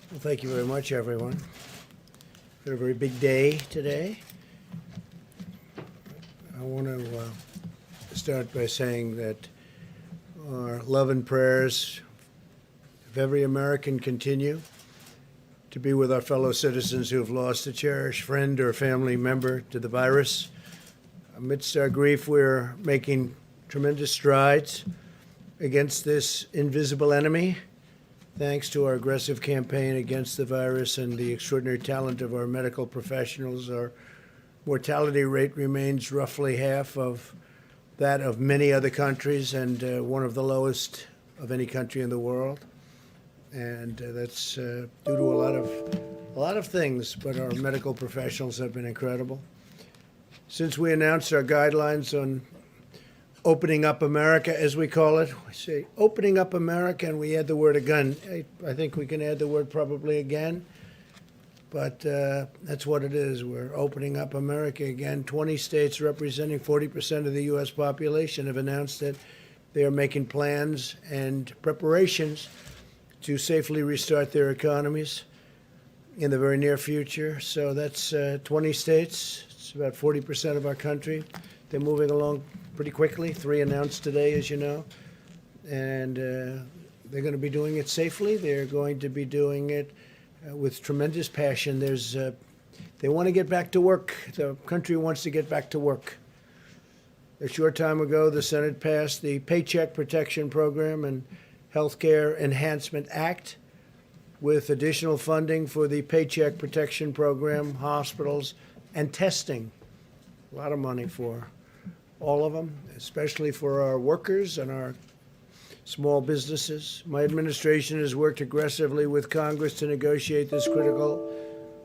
Well, thank you very much, everyone. Got a very big day today. I want to start by saying that our love and prayers of every American continue to be with our fellow citizens who have lost a cherished friend or family member to the virus. Amidst our grief, we're making tremendous strides against this invisible enemy, thanks to our aggressive campaign against the virus and the extraordinary talent of our medical professionals. Our mortality rate remains roughly half of that of many other countries and one of the lowest of any country in the world. And that's due to a lot of things, but our medical professionals have been incredible. Since we announced our guidelines on opening up America, as we call it, we say opening up America, and we add the word again. I think we can add the word probably again, but that's what it is. We're opening up America again. 20 states representing 40% of the U.S. population have announced that they are making plans and preparations to safely restart their economies in the very near future. So that's 20 states. It's about 40% of our country. They're moving along pretty quickly. 3 announced today, as you know. And they're going to be doing it safely. They're going to be doing it with tremendous passion. They want to get back to work. The country wants to get back to work. A short time ago, the Senate passed the Paycheck Protection Program and Healthcare Enhancement Act with additional funding for the Paycheck Protection Program, hospitals, and testing. A lot of money for all of them, especially for our workers and our small businesses. My administration has worked aggressively with Congress to negotiate this critical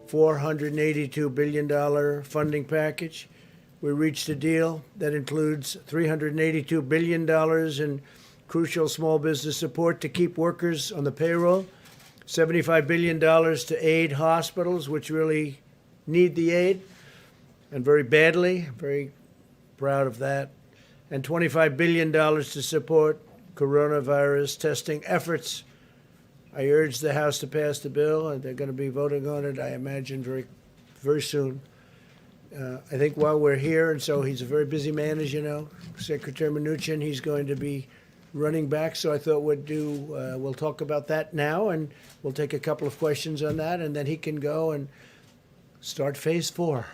$482 billion funding package. We reached a deal that includes $382 billion in crucial small business support to keep workers on the payroll, $75 billion to aid hospitals, which really need the aid, and very badly, very proud of that, and $25 billion to support coronavirus testing efforts. I urge the House to pass the bill, and they're going to be voting on it, I imagine, very, very soon. I think while we're here, and so he's a very busy man, as you know, Secretary Mnuchin, he's going to be running back, so I thought we'll talk about that now, and we'll take a couple of questions on that, and then he can go and start phase 4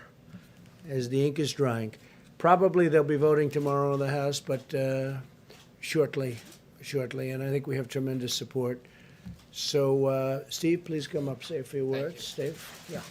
as the ink is drying. Probably they'll be voting tomorrow in the House, but shortly, and I think we have tremendous support. So, Steve, please come up, say a few words. Steve? Yeah.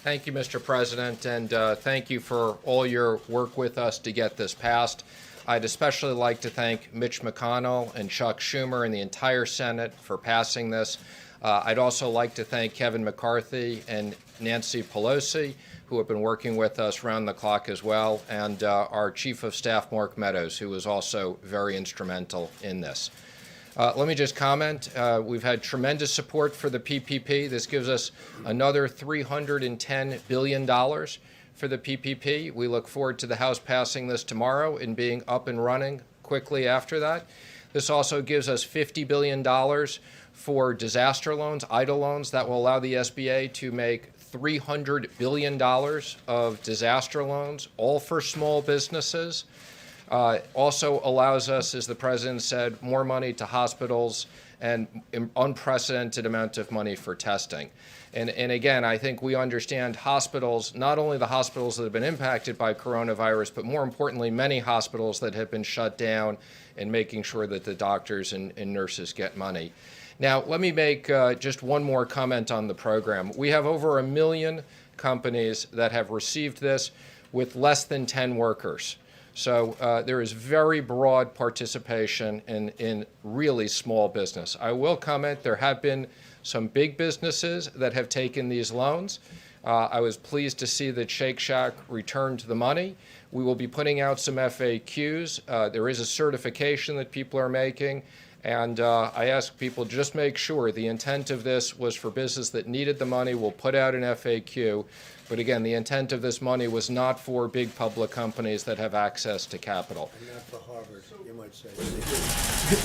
Thank you, Mr. President, and thank you for all your work with us to get this passed. I'd especially like to thank Mitch McConnell and Chuck Schumer and the entire Senate for passing this. I'd also like to thank Kevin McCarthy and Nancy Pelosi, who have been working with us round the clock as well, and our Chief of Staff, Mark Meadows, who was also very instrumental in this. Let me just comment. We've had tremendous support for the PPP. This gives us another $310 billion for the PPP. We look forward to the House passing this tomorrow and being up and running quickly after that. This also gives us $50 billion for disaster loans, EIDL loans, that will allow the SBA to make $300 billion of disaster loans, all for small businesses. Also allows us, as the President said, more money to hospitals and unprecedented amount of money for testing. And again, I think we understand hospitals, not only the hospitals that have been impacted by coronavirus, but more importantly, many hospitals that have been shut down, and making sure that the doctors and nurses get money. Now, let me make just one more comment on the program. We have over 1 million companies that have received this with less than 10 workers. So there is very broad participation in really small business. I will comment, there have been some big businesses that have taken these loans. I was pleased to see that Shake Shack returned the money. We will be putting out some FAQs. There is a certification that people are making, And I ask people, just make sure the intent of this was for business that needed the money. We'll put out an FAQ. But again, the intent of this money was not for big public companies that have access to capital. And not for Harvard, you might say.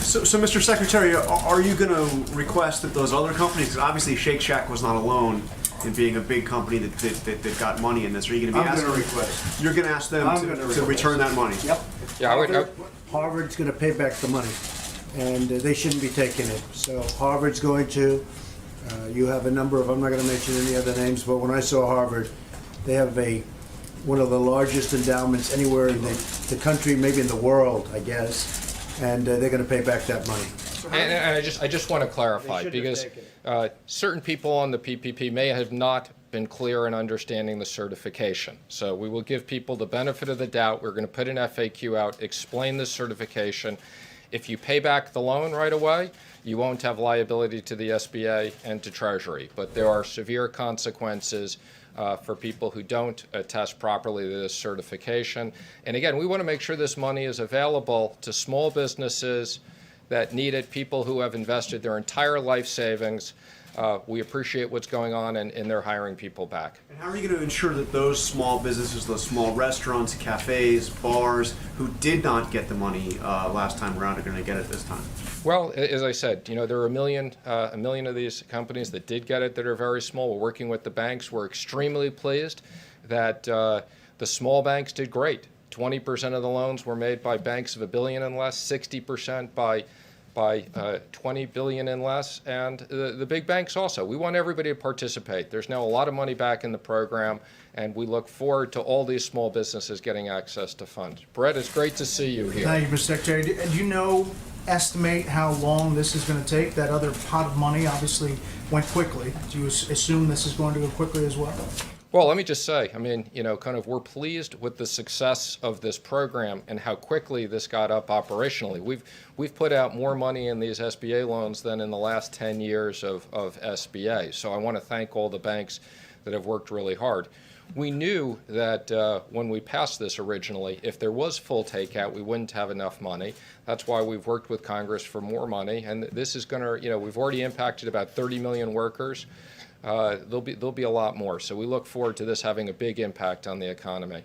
So, Mr. Secretary, are you going to request that those other companies, 'cause obviously Shake Shack was not alone in being a big company that got money in this, are you going to be asking? I'm going to request. You're going to ask them to return that money? Yep. Yeah, Harvard's going to pay back the money, and they shouldn't be taking it. So Harvard's going to. You have a number of, I'm not going to mention any other names, but when I saw Harvard, they have one of the largest endowments anywhere in the country, maybe in the world, I guess, and they're going to pay back that money. And I just want to clarify, They shouldn't because have taken certain people on the PPP may have not been clear in understanding the certification. So we will give people the benefit of the doubt. We're going to put an FAQ out, explain the certification. If you pay back the loan right away, you won't have liability to the SBA and to Treasury. But there are severe consequences for people who don't attest properly to this certification. And again, we want to make sure this money is available to small businesses that need it, people who have invested their entire life savings. We appreciate what's going on, and they're hiring people back. And how are you going to ensure that those small businesses, those small restaurants, cafes, bars, who did not get the money last time around are going to get it this time? Well, as I said, there are a million of these companies that did get it that are very small. We're working with the banks. We're extremely pleased that the small banks did great. 20% of the loans were made by banks of $1 billion and less, 60% by 20 billion and less, and the big banks also. We want everybody to participate. There's now a lot of money back in the program, and we look forward to all these small businesses getting access to funds. Brett, it's great to see you here. Thank you, Mr. Secretary. Do you estimate how long this is going to take? That other pot of money obviously went quickly. Do you assume this is going to go quickly as well? Well, let me just say, we're pleased with the success of this program and how quickly this got up operationally. We've put out more money in these SBA loans than in the last 10 years of SBA. So I want to thank all the banks that have worked really hard. We knew that when we passed this originally, if there was full takeout, we wouldn't have enough money. That's why we've worked with Congress for more money. And this is going to, we've already impacted about 30 million workers. There'll be a lot more. So we look forward to this having a big impact on the economy.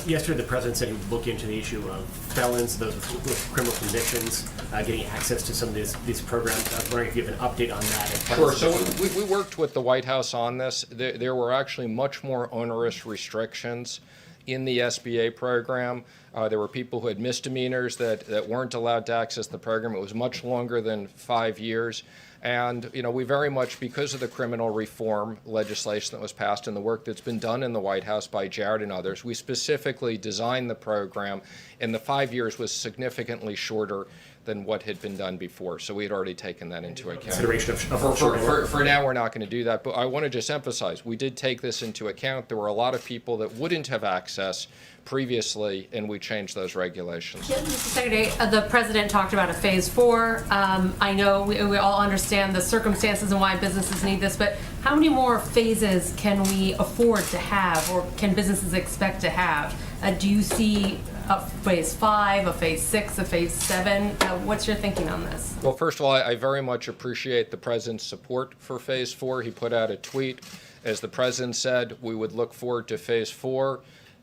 Yesterday, the president said he would look into the issue of felons, those with criminal convictions, getting access to some of these programs. I was wondering if you have an update on that. Sure. So we worked with the White House on this. There were actually much more onerous restrictions in the SBA program. There were people who had misdemeanors that weren't allowed to access the program. It was much longer than 5 years. And, we very much, because of the criminal reform legislation that was passed and the work that's been done in the White House by Jared and others, we specifically designed the program, and the 5 years was significantly shorter than what had been done before. So we had already taken that into account. Consideration of For now, we're not going to do that. But I want to just emphasize, we did take this into account. There were a lot of people that wouldn't have access previously, and we changed those regulations. Yeah, Mr. Secretary, the president talked about a phase 4. I know we all understand the circumstances and why businesses need this, but how many more phases can we afford to have, or can businesses expect to have? Do you see a phase 5, a phase 6, a phase 7? What's your thinking on this? Well, first of all, I very much appreciate the president's support for phase 4. He put out a tweet. As the president said, we would look forward to phase 4.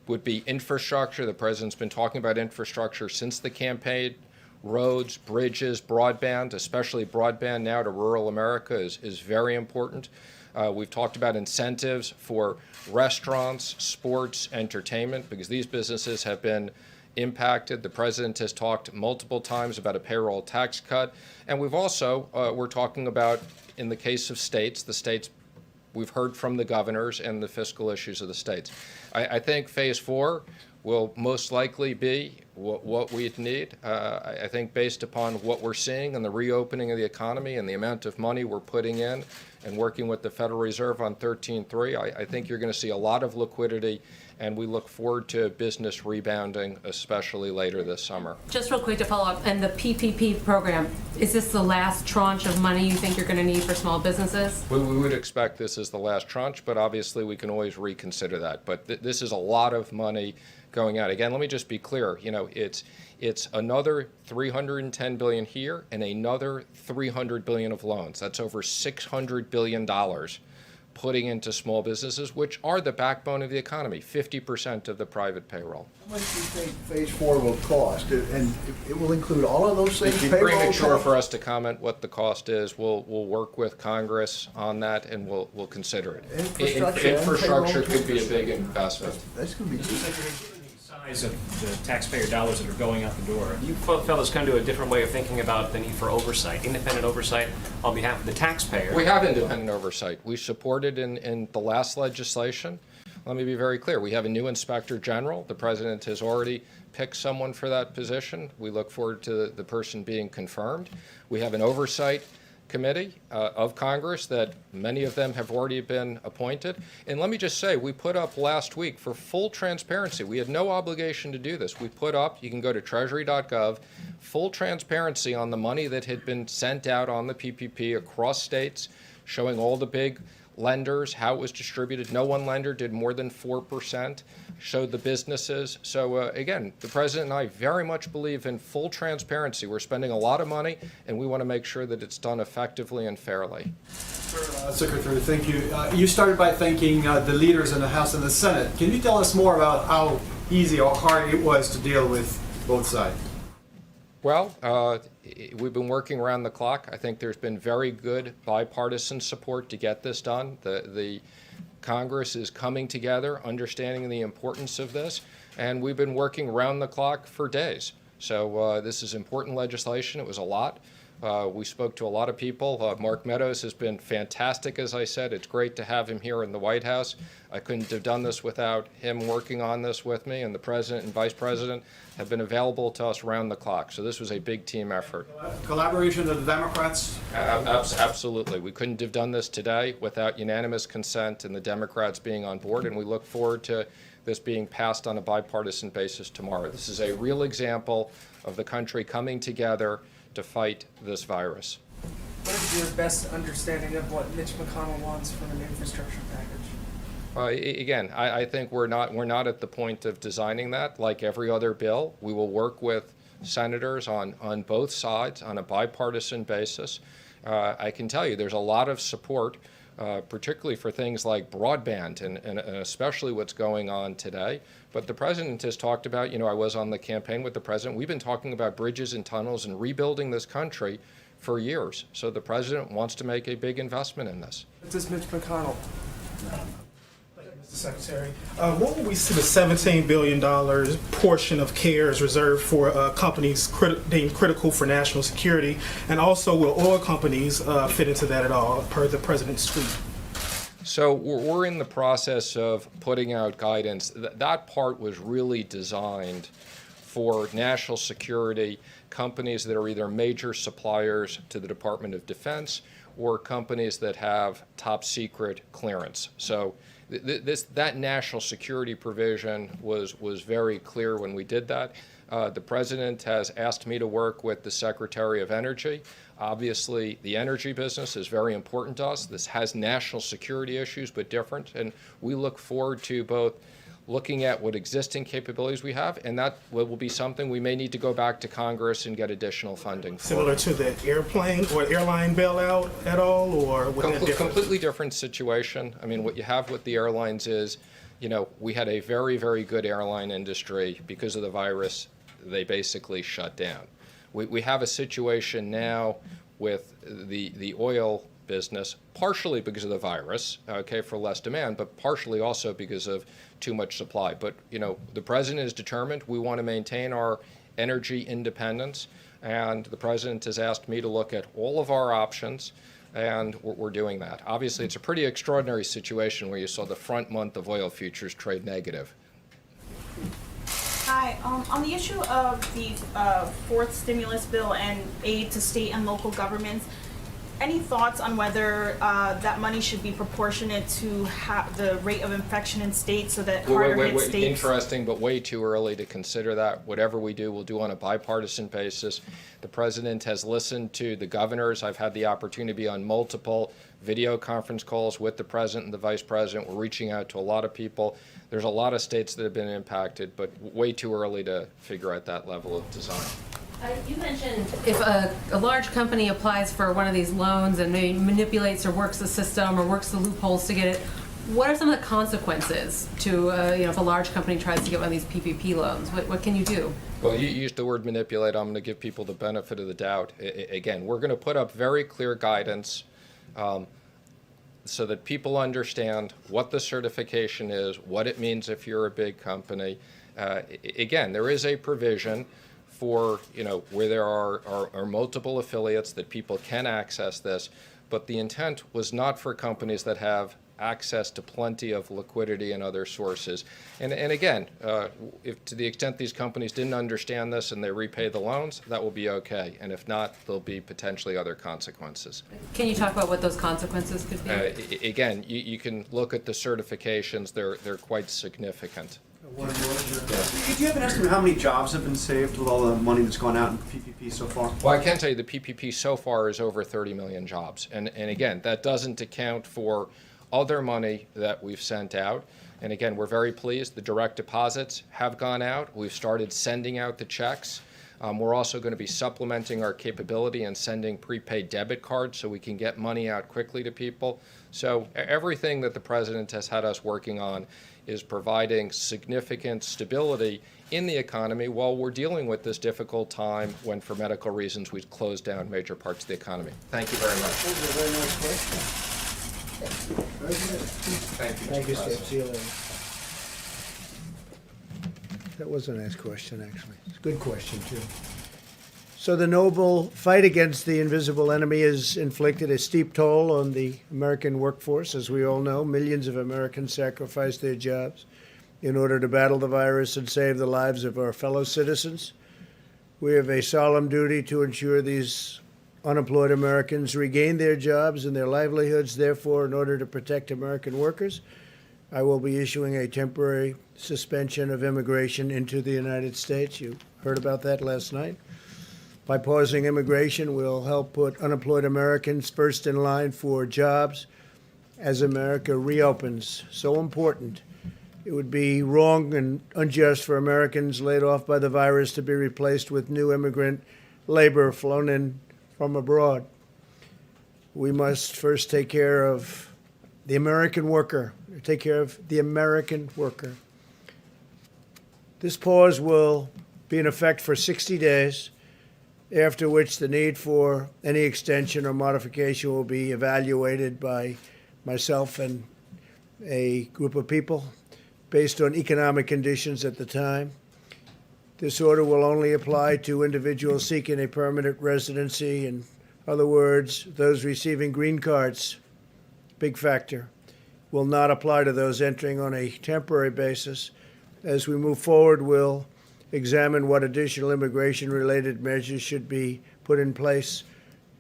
Would be infrastructure. The president's been talking about infrastructure since the campaign. Roads, bridges, broadband, especially broadband now to rural America is very important. We've talked about incentives for restaurants, sports, entertainment, because these businesses have been impacted. The president has talked multiple times about a payroll tax cut. And we've also, we're talking about, in the case of states, we've heard from the governors and the fiscal issues of the states. I think phase 4 will most likely be what we'd need. I think based upon what we're seeing and the reopening of the economy and the amount of money we're putting in and working with the Federal Reserve on 13.3, I think you're going to see a lot of liquidity, and we look forward to business rebounding, especially later this summer. Just real quick to follow up, and the PPP program, is this the last tranche of money you think you're going to need for small businesses? We would expect this is the last tranche, but obviously we can always reconsider that. But this is a lot of money going out. Again, let me just be clear. You know, it's another $310 billion here and another $300 billion of loans. That's over $600 billion putting into small businesses, which are the backbone of the economy, 50% of the private payroll. How much do you think Phase 4 will cost? And it will include all of those things? It'd be payroll premature costs? for us to comment what the cost is. We'll work with Congress on that, and we'll consider it. Infrastructure and Infrastructure payroll? could be a big investment. That's going to be good. Size of the taxpayer dollars that are going out the door, you fellows come to a different way of thinking about the need for oversight, independent oversight on behalf of the taxpayer. We have independent oversight. We supported in the last legislation. Let me be very clear. We have a new inspector general. The president has already picked someone for that position. We look forward to the person being confirmed. We have an oversight committee of Congress that many of them have already been appointed. And let me just say, we put up last week for full transparency. We had no obligation to do this. We put up, you can go to treasury.gov, full transparency on the money that had been sent out on the PPP across states, showing all the big lenders, how it was distributed. No one lender did more than 4%, showed the businesses. So again, the president and I very much believe in full transparency. We're spending a lot of money, and we want to make sure that it's done effectively and fairly. Secretary, thank you. You started by thanking the leaders in the House and the Senate. Can you tell us more about how easy or hard it was to deal with both sides? Well, we've been working around the clock. I think there's been very good bipartisan support to get this done. The Congress is coming together, understanding the importance of this, and we've been working around the clock for days. So this is important legislation. It was a lot. We spoke to a lot of people. Mark Meadows has been fantastic, as I said. It's great to have him here in the White House. I couldn't have done this without him working on this with me, and the president and vice president have been available to us around the clock. So this was a big team effort. Collaboration of the Democrats? Absolutely. We couldn't have done this today without unanimous consent and the Democrats being on board, and we look forward to this being passed on a bipartisan basis tomorrow. This is a real example of the country coming together to fight this virus. What is your best understanding of what Mitch McConnell wants from an infrastructure package? Again, I think we're not at the point of designing that. Like every other bill, we will work with senators on both sides on a bipartisan basis. I can tell you there's a lot of support, particularly for things like broadband and especially what's going on today. But the president has talked about, I was on the campaign with the president. We've been talking about bridges and tunnels and rebuilding this country for years. So the president wants to make a big investment in this. What does Mitch McConnell? Mr. Secretary, what will we see the $17 billion portion of CARES reserved for companies deemed critical for national security? And also, will oil companies fit into that at all, per the president's tweet? So we're in the process of putting out guidance. That part was really designed for national security companies that are either major suppliers to the Department of Defense or companies that have top secret clearance. So that national security provision was very clear when we did that. The president has asked me to work with the Secretary of Energy. Obviously, the energy business is very important to us. This has national security issues, but different. And we look forward to both looking at what existing capabilities we have, and that will be something we may need to go back to Congress and get additional funding for. Similar to the airplane or airline bailout at all, or would that differ? Completely different situation. I mean, what you have with the airlines is, we had a very, very good airline industry. Because of the virus, they basically shut down. We have a situation now with the oil business, partially because of the virus, for less demand, but partially also because of too much supply. But, the president is determined. We want to maintain our energy independence, and the president has asked me to look at all of our options, and we're doing that. Obviously, it's a pretty extraordinary situation where you saw the front month of oil futures trade negative. Hi, on the issue of the fourth stimulus bill and aid to state and local governments, any thoughts on whether that money should be proportionate to the rate of infection in states so that harder hit states? Interesting, but way too early to consider that. Whatever we do, we'll do on a bipartisan basis. The president has listened to the governors. I've had the opportunity to be on multiple video conference calls with the president and the vice president. We're reaching out to a lot of people. There's a lot of states that have been impacted, but way too early to figure out that level of design. You mentioned if a large company applies for one of these loans and maybe manipulates or works the system or works the loopholes to get it, what are some of the consequences to, if a large company tries to get one of these PPP loans? What can you do? Well, you used the word manipulate. I'm going to give people the benefit of the doubt. Again, we're going to put up very clear guidance so that people understand what the certification is, what it means if you're a big company. Again, there is a provision for, where there are multiple affiliates that people can access this, but the intent was not for companies that have access to plenty of liquidity and other sources. And again, if to the extent these companies didn't understand this and they repay the loans, that will be okay. And if not, there'll be potentially other consequences. Can you talk about what those consequences could be? Again, you can look at the certifications. They're quite significant. Do you have an estimate how many jobs have been saved with all the money that's gone out in PPP so far? Well, I can tell you the PPP so far is over 30 million jobs. And again, that doesn't account for other money that we've sent out. And again, we're very pleased. The direct deposits have gone out. We've started sending out the checks. We're also going to be supplementing our capability and sending prepaid debit cards so we can get money out quickly to people. So everything that the president has had us working on is providing significant stability in the economy while we're dealing with this difficult time when, for medical reasons, we've closed down major parts of the economy. Thank you very much. That was a very nice question. Very good. Thank you, Thank you, Mr. Steve. President. See you later. That was a nice question, actually. It's a good question, too. So the noble fight against the invisible enemy has inflicted a steep toll on the American workforce. As we all know, millions of Americans sacrificed their jobs in order to battle the virus and save the lives of our fellow citizens. We have a solemn duty to ensure these unemployed Americans regain their jobs and their livelihoods. Therefore, in order to protect American workers, I will be issuing a temporary suspension of immigration into the United States. You heard about that last night. By pausing immigration, we'll help put unemployed Americans first in line for jobs as America reopens. So important. It would be wrong and unjust for Americans laid off by the virus to be replaced with new immigrant labor flown in from abroad. We must first take care of the American worker, take care of the American worker. This pause will be in effect for 60 days, after which the need for any extension or modification will be evaluated by myself and a group of people based on economic conditions at the time. This order will only apply to individuals seeking a permanent residency. In other words, those receiving green cards, big factor, will not apply to those entering on a temporary basis. As we move forward, we'll examine what additional immigration-related measures should be put in place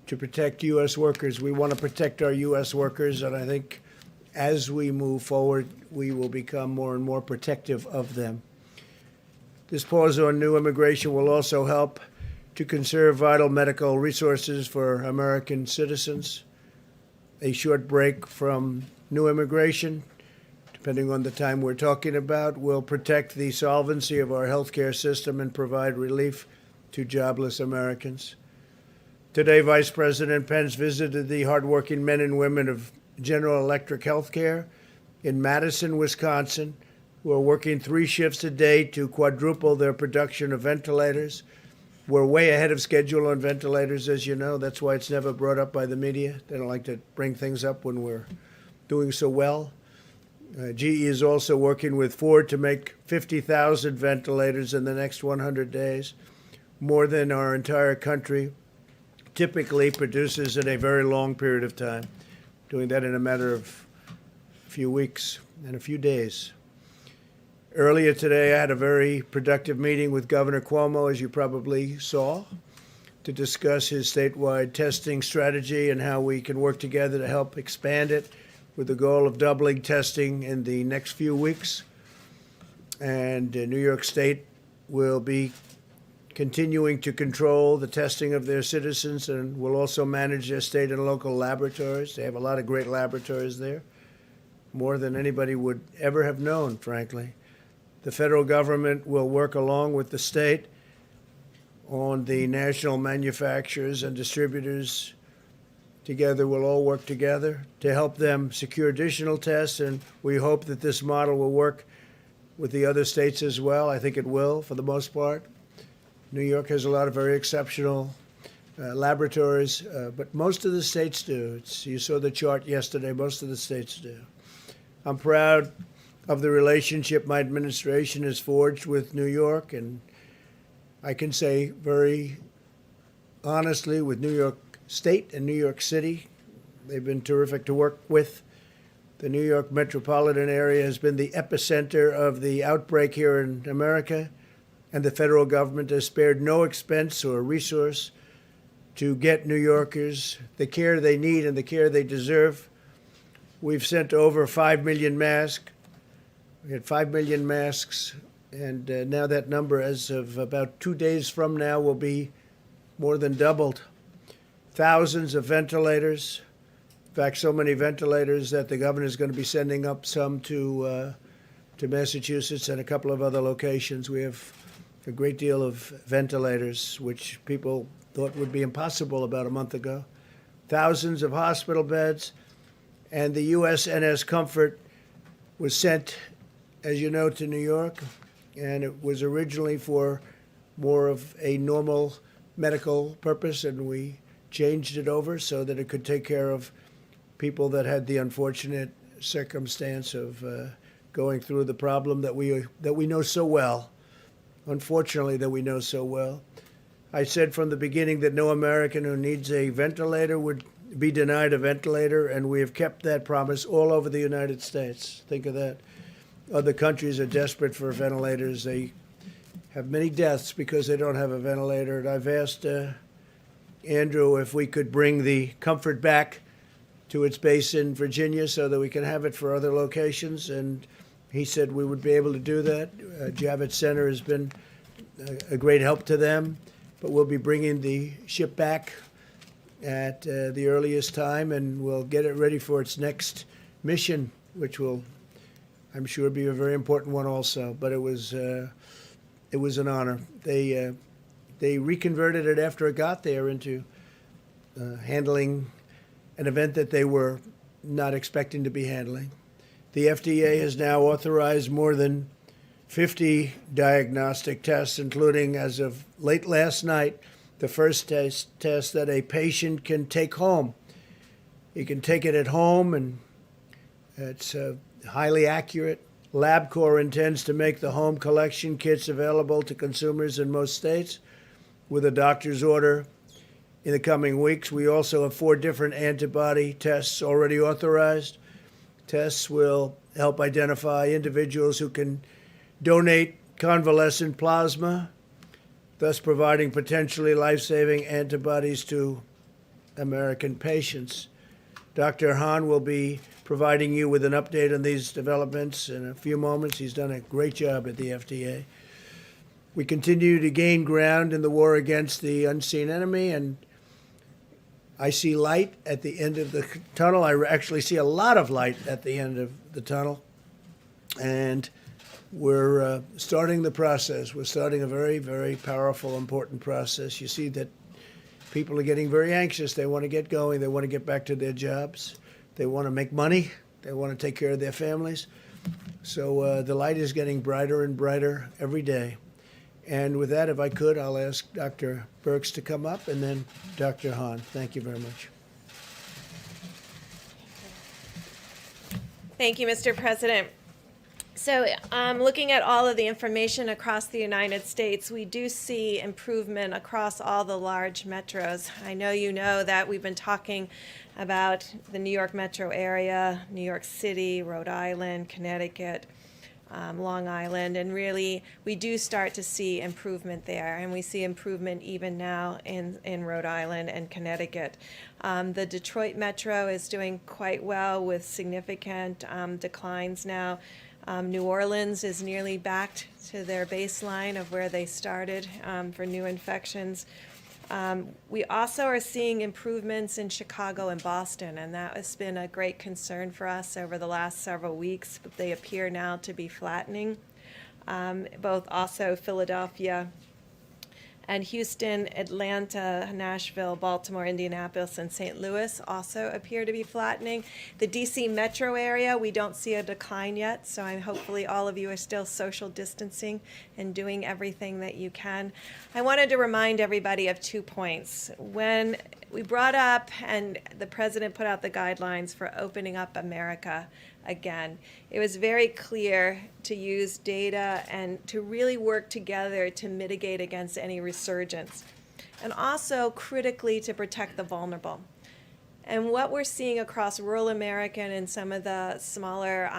to protect U.S. workers. We want to protect our U.S. workers, and I think as we move forward, we will become more and more protective of them. This pause on new immigration will also help to conserve vital medical resources for American citizens. A short break from new immigration, depending on the time we're talking about, will protect the solvency of our healthcare system and provide relief to jobless Americans. Today, Vice President Pence visited the hardworking men and women of General Electric Healthcare in Madison, Wisconsin, who are working 3 shifts a day to quadruple their production of ventilators. We're way ahead of schedule on ventilators, as you know. That's why it's never brought up by the media. They don't like to bring things up when we're doing so well. GE is also working with Ford to make 50,000 ventilators in the next 100 days, more than our entire country typically produces in a very long period of time, doing that in a matter of a few weeks and a few days. Earlier today, I had a very productive meeting with Governor Cuomo, as you probably saw, to discuss his statewide testing strategy and how we can work together to help expand it with the goal of doubling testing in the next few weeks. And New York State will be continuing to control the testing of their citizens and will also manage their state and local laboratories. They have a lot of great laboratories there, more than anybody would ever have known, frankly. The federal government will work along with the state on the national manufacturers and distributors. Together, we'll all work together to help them secure additional tests, and we hope that this model will work with the other states as well. I think it will, for the most part. New York has a lot of very exceptional laboratories, but most of the states do. You saw the chart yesterday. Most of the states do. I'm proud of the relationship my administration has forged with New York, and I can say very honestly with New York State and New York City. They've been terrific to work with. The New York metropolitan area has been the epicenter of the outbreak here in America, and the federal government has spared no expense or resource to get New Yorkers the care they need and the care they deserve. We've sent over 5 million masks. We had 5 million masks, and now that number, as of about 2 days from now, will be more than doubled. Thousands of ventilators. In fact, so many ventilators that the governor is going to be sending up some to Massachusetts and a couple of other locations. We have a great deal of ventilators, which people thought would be impossible about a month ago. Thousands of hospital beds, and the USNS Comfort was sent, as you know, to New York, and it was originally for more of a normal medical purpose, and we changed it over so that it could take care of people that had the unfortunate circumstance of going through the problem that we know so well, unfortunately, that we know so well. I said from the beginning that no American who needs a ventilator would be denied a ventilator, and we have kept that promise all over the United States. Think of that. Other countries are desperate for ventilators. They have many deaths because they don't have a ventilator. And I've asked Andrew if we could bring the Comfort back to its base in Virginia so that we can have it for other locations, and he said we would be able to do that. Javits Center has been a great help to them, but we'll be bringing the ship back at the earliest time, and we'll get it ready for its next mission, which will, I'm sure, be a very important one also. But it was an honor. They reconverted it after it got there into handling an event that they were not expecting to be handling. The FDA has now authorized more than 50 diagnostic tests, including, as of late last night, the first test that a patient can take home. You can take it at home, and it's highly accurate. LabCorp intends to make the home collection kits available to consumers in most states with a doctor's order in the coming weeks. We also have 4 different antibody tests already authorized. Tests will help identify individuals who can donate convalescent plasma, thus providing potentially life-saving antibodies to American patients. Dr. Hahn will be providing you with an update on these developments in a few moments. He's done a great job at the FDA. We continue to gain ground in the war against the unseen enemy, and I see light at the end of the tunnel. I actually see a lot of light at the end of the tunnel, and we're starting the process. We're starting a very, very powerful, important process. You see that people are getting very anxious. They want to get going. They want to get back to their jobs. They want to make money. They want to take care of their families. So the light is getting brighter and brighter every day. And with that, if I could, I'll ask Dr. Birx to come up, and then Dr. Hahn. Thank you very much. Thank you, Mr. President. So looking at all of the information across the United States, we do see improvement across all the large metros. I know you know that we've been talking about the New York metro area, New York City, Rhode Island, Connecticut. Long Island, and really we do start to see improvement there, and we see improvement even now in Rhode Island and Connecticut. The Detroit Metro is doing quite well with significant declines now. New Orleans is nearly back to their baseline of where they started for new infections. We also are seeing improvements in Chicago and Boston, and that has been a great concern for us over the last several weeks, but they appear now to be flattening. Both also Philadelphia and Houston, Atlanta, Nashville, Baltimore, Indianapolis, and St. Louis also appear to be flattening. The DC metro area, we don't see a decline yet, so hopefully all of you are still social distancing and doing everything that you can. I wanted to remind everybody of 2 points. When we brought up and the president put out the guidelines for opening up America again, it was very clear to use data and to really work together to mitigate against any resurgence, and also critically to protect the vulnerable. And what we're seeing across rural America and in some of the smaller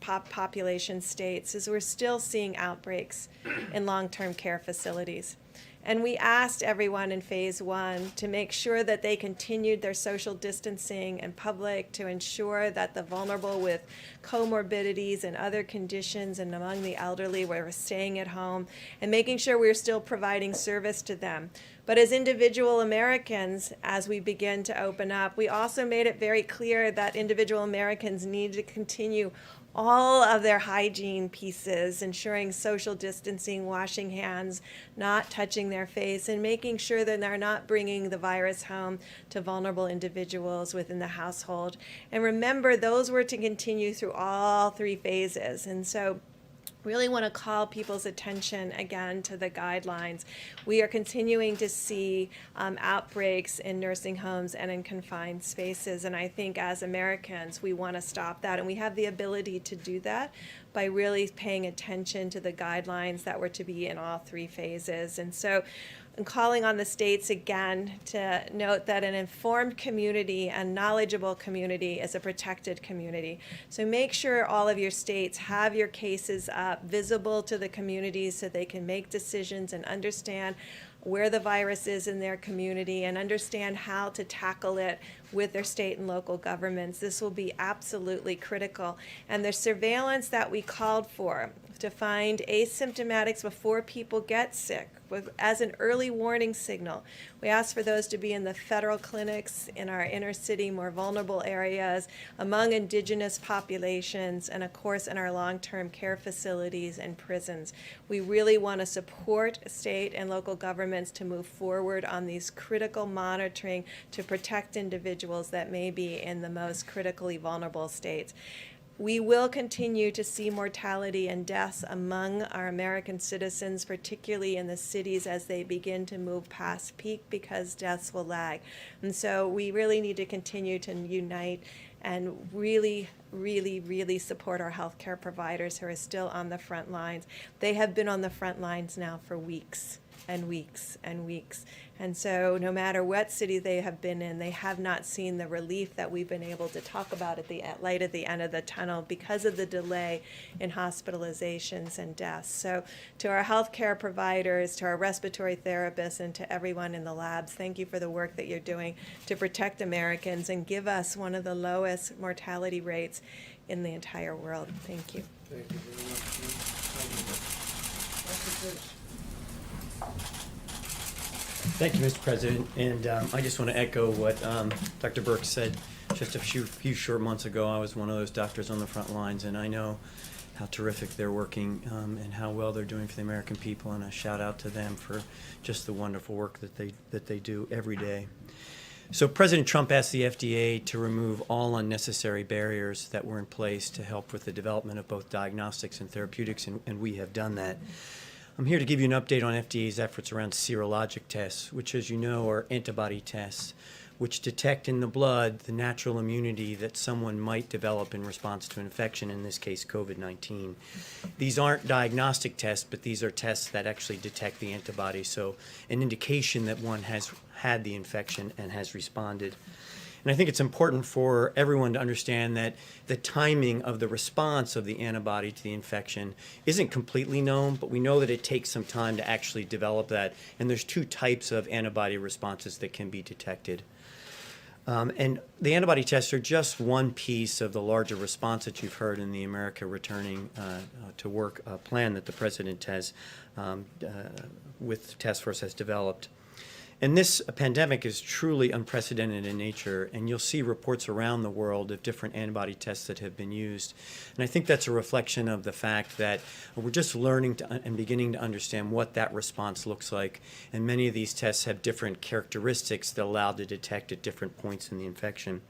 population states is we're still seeing outbreaks in long-term care facilities. And we asked everyone in phase 1 to make sure that they continued their social distancing in public, to ensure that the vulnerable with comorbidities and other conditions and among the elderly were staying at home, and making sure we were still providing service to them. But as individual Americans, as we begin to open up, we also made it very clear that individual Americans need to continue all of their hygiene pieces, ensuring social distancing, washing hands, not touching their face, and making sure that they're not bringing the virus home to vulnerable individuals within the household. And remember, those were to continue through all 3 phases. And so really want to call people's attention again to the guidelines. We are continuing to see outbreaks in nursing homes and in confined spaces, and I think as Americans we want to stop that, and we have the ability to do that by really paying attention to the guidelines that were to be in all 3 phases. And so I'm calling on the states again to note that an informed community and knowledgeable community is a protected community. So make sure all of your states have your cases up, visible to the communities, so they can make decisions and understand where the virus is in their community and understand how to tackle it with their state and local governments. This will be absolutely critical. And the surveillance that we called for to find asymptomatics before people get sick as an early warning signal. We ask for those to be in the federal clinics, in our inner city, more vulnerable areas, among indigenous populations, and of course in our long-term care facilities and prisons. We really want to support state and local governments to move forward on these critical monitoring to protect individuals that may be in the most critically vulnerable states. We will continue to see mortality and deaths among our American citizens, particularly in the cities as they begin to move past peak, because deaths will lag. And so we really need to continue to unite and really, really, really support our healthcare providers who are still on the front lines. They have been on the front lines now for weeks and weeks and weeks. And so no matter what city they have been in, they have not seen the relief that we've been able to talk about at the light at the end of the tunnel because of the delay in hospitalizations and deaths. So to our healthcare providers, to our respiratory therapists, and to everyone in the labs, thank you for the work that you're doing to protect Americans and give us one of the lowest mortality rates in the entire world. Thank you. Thank you very much. Thank you, Mr. President. And I just want to echo what Dr. Burke said just a few short months ago. I was one of those doctors on the front lines, and I know how terrific they're working and how well they're doing for the American people. And a shout out to them for just the wonderful work that they do every day. So President Trump asked the FDA to remove all unnecessary barriers that were in place to help with the development of both diagnostics and therapeutics, and we have done that. I'm here to give you an update on FDA's efforts around serologic tests, which, as you know, are antibody tests, which detect in the blood the natural immunity that someone might develop in response to infection, in this case COVID-19. These aren't diagnostic tests, but these are tests that actually detect the antibody, so an indication that one has had the infection and has responded. And I think it's important for everyone to understand that the timing of the response of the antibody to the infection isn't completely known, but we know that it takes some time to actually develop that. And there's two types of antibody responses that can be detected. And the antibody tests are just one piece of the larger response that you've heard in the America Returning to Work plan that the President has, with the task force, has developed. And this pandemic is truly unprecedented in nature, and you'll see reports around the world of different antibody tests that have been used. And I think that's a reflection of the fact that we're just learning and beginning to understand what that response looks like. And many of these tests have different characteristics that allow to detect at different points in the infection.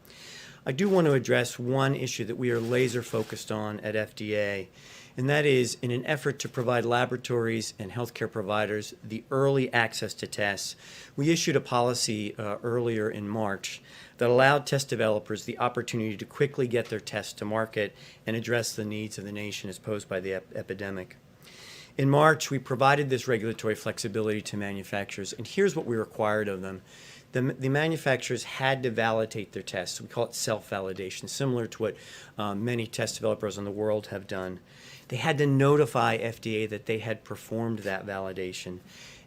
I do want to address one issue that we are laser focused on at FDA, and that is in an effort to provide laboratories and healthcare providers the early access to tests. We issued a policy earlier in March that allowed test developers the opportunity to quickly get their tests to market and address the needs of the nation as posed by the epidemic. In March, we provided this regulatory flexibility to manufacturers, and here's what we required of them. The manufacturers had to validate their tests. We call it self-validation, similar to what many test developers in the world have done. They had to notify FDA that they had performed that validation.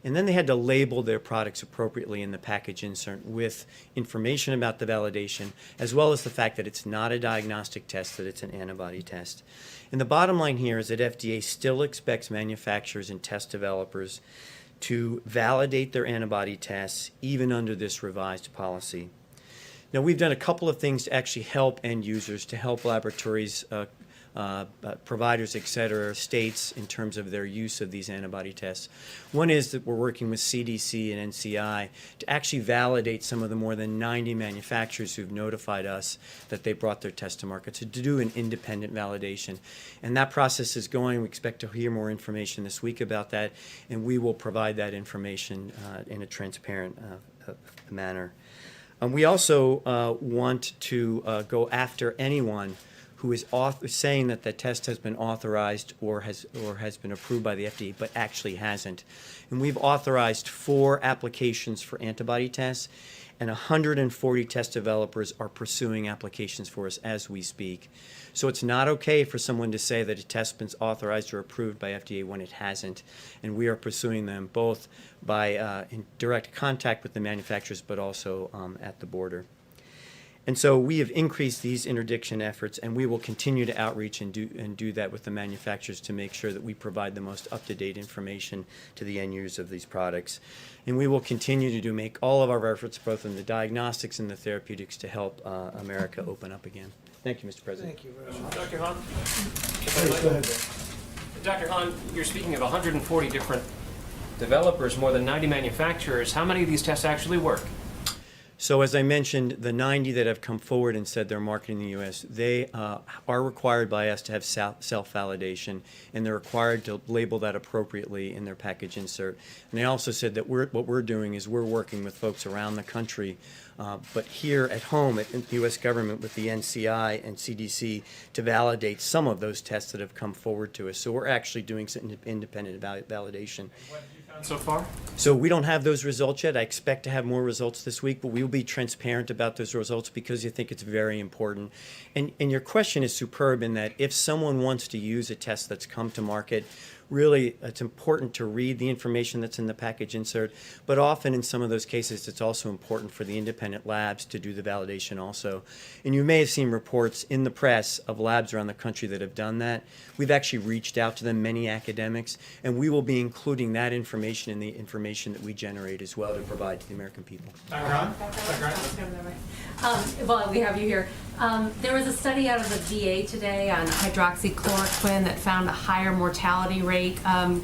And then they had to label their products appropriately in the package insert with information about the validation, as well as the fact that it's not a diagnostic test, that it's an antibody test. And the bottom line here is that FDA still expects manufacturers and test developers to validate their antibody tests even under this revised policy. Now, we've done a couple of things to actually help end users, to help laboratories, providers, et cetera, states in terms of their use of these antibody tests. One is that we're working with CDC and NCI to actually validate some of the more than 90 manufacturers who've notified us that they brought their test to market, to do an independent validation. And that process is going. We expect to hear more information this week about that, and we will provide that information in a transparent manner. We also want to go after anyone who is saying that the test has been authorized or has been approved by the FDA, but actually hasn't. And we've authorized 4 applications for antibody tests, and 140 test developers are pursuing applications for us as we speak. So it's not okay for someone to say that a test has been authorized or approved by FDA when it hasn't, and we are pursuing them both by in direct contact with the manufacturers, but also at the border. And so we have increased these interdiction efforts, and we will continue to outreach and do that with the manufacturers to make sure that we provide the most up-to-date information to the end users of these products. And we will continue to make all of our efforts, both in the diagnostics and the therapeutics, to help America open up again. Thank you, Mr. President. Thank you very much. Dr. Hahn? Please, go ahead. Dr. Hahn, you're speaking of 140 different developers, more than 90 manufacturers. How many of these tests actually work? So as I mentioned, the 90 that have come forward and said they're marketing in the U.S., they are required by us to have self-validation, and they're required to label that appropriately in their package insert. And they also said that what we're doing is we're working with folks around the country, but here at home at the U.S. government with the NCI and CDC to validate some of those tests that have come forward to us. So we're actually doing some independent validation. What have you found so far? So we don't have those results yet. I expect to have more results this week, but we will be transparent about those results because you think it's very important. And your question is superb in that if someone wants to use a test that's come to market, really it's important to read the information that's in the package insert, but often in some of those cases it's also important for the independent labs to do the validation also. And you may have seen reports in the press of labs around the country that have done that. We've actually reached out to them, many academics, and we will be including that information in the information that we generate as well to provide to the American people. Dr. Hahn? Well, we have you here. There was a study out of the VA today on hydroxychloroquine that found a higher mortality rate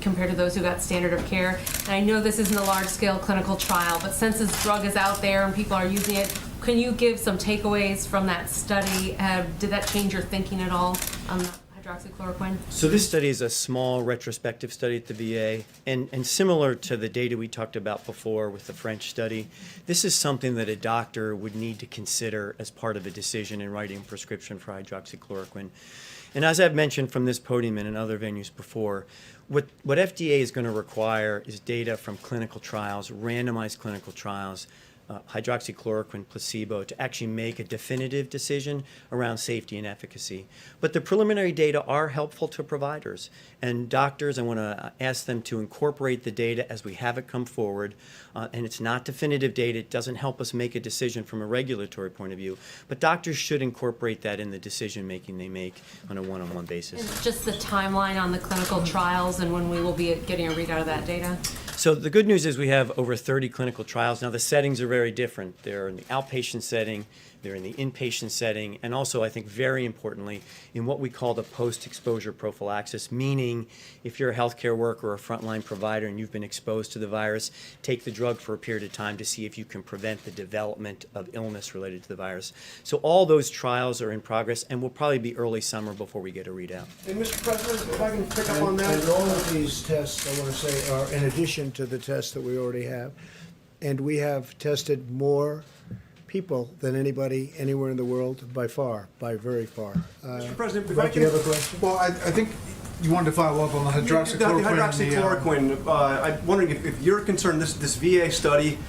compared to those who got standard of care. And I know this isn't a large-scale clinical trial, but since this drug is out there and people are using it, can you give some takeaways from that study? Did that change your thinking at all on hydroxychloroquine? So this study is a small retrospective study at the VA, and similar to the data we talked about before with the French study, this is something that a doctor would need to consider as part of a decision in writing a prescription for hydroxychloroquine. And as I've mentioned from this podium and in other venues before, what FDA is going to require is data from clinical trials, randomized clinical trials, hydroxychloroquine placebo to actually make a definitive decision around safety and efficacy. But the preliminary data are helpful to providers. And doctors, I want to ask them to incorporate the data as we have it come forward. And it's not definitive data. It doesn't help us make a decision from a regulatory point of view. But doctors should incorporate that in the decision making they make on a one-on-one basis. And just the timeline on the clinical trials and when we will be getting a readout of that data? So the good news is we have over 30 clinical trials. Now the settings are very different. They're in the outpatient setting, they're in the inpatient setting, and also I think very importantly in what we call the post-exposure prophylaxis, meaning if you're a healthcare worker or a frontline provider and you've been exposed to the virus, take the drug for a period of time to see if you can prevent the development of illness related to the virus. So all those trials are in progress and will probably be early summer before we get a readout. And Mr. President, if I can pick up on that. And all of these tests, I want to say, are in addition to the tests that we already have. And we have tested more people than anybody anywhere in the world by far, by very far. Mr. President, if Mike, I can... you have a question? Well, I think you wanted to follow up on the hydroxychloroquine. The hydroxychloroquine, I'm wondering if you're concerned, this VA study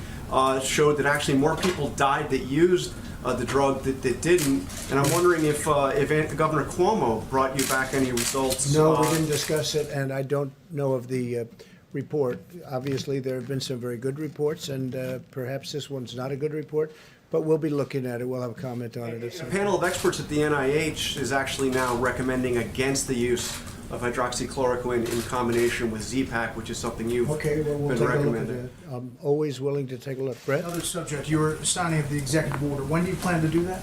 showed that actually more people died that used the drug that didn't, and I'm wondering if Governor Cuomo brought you back any results. No, we didn't discuss it, and I don't know of the report. Obviously, there have been some very good reports, and perhaps this one's not a good report, but we'll be looking at it. We'll have a comment on it. A panel of experts at the NIH is actually now recommending against the use of hydroxychloroquine in combination with Z-Pak, which is something you've Okay, well, we'll been take a look at recommending. that. I'm always willing to take a look. Brett? Another subject, you were signing of the executive order. When do you plan to do that?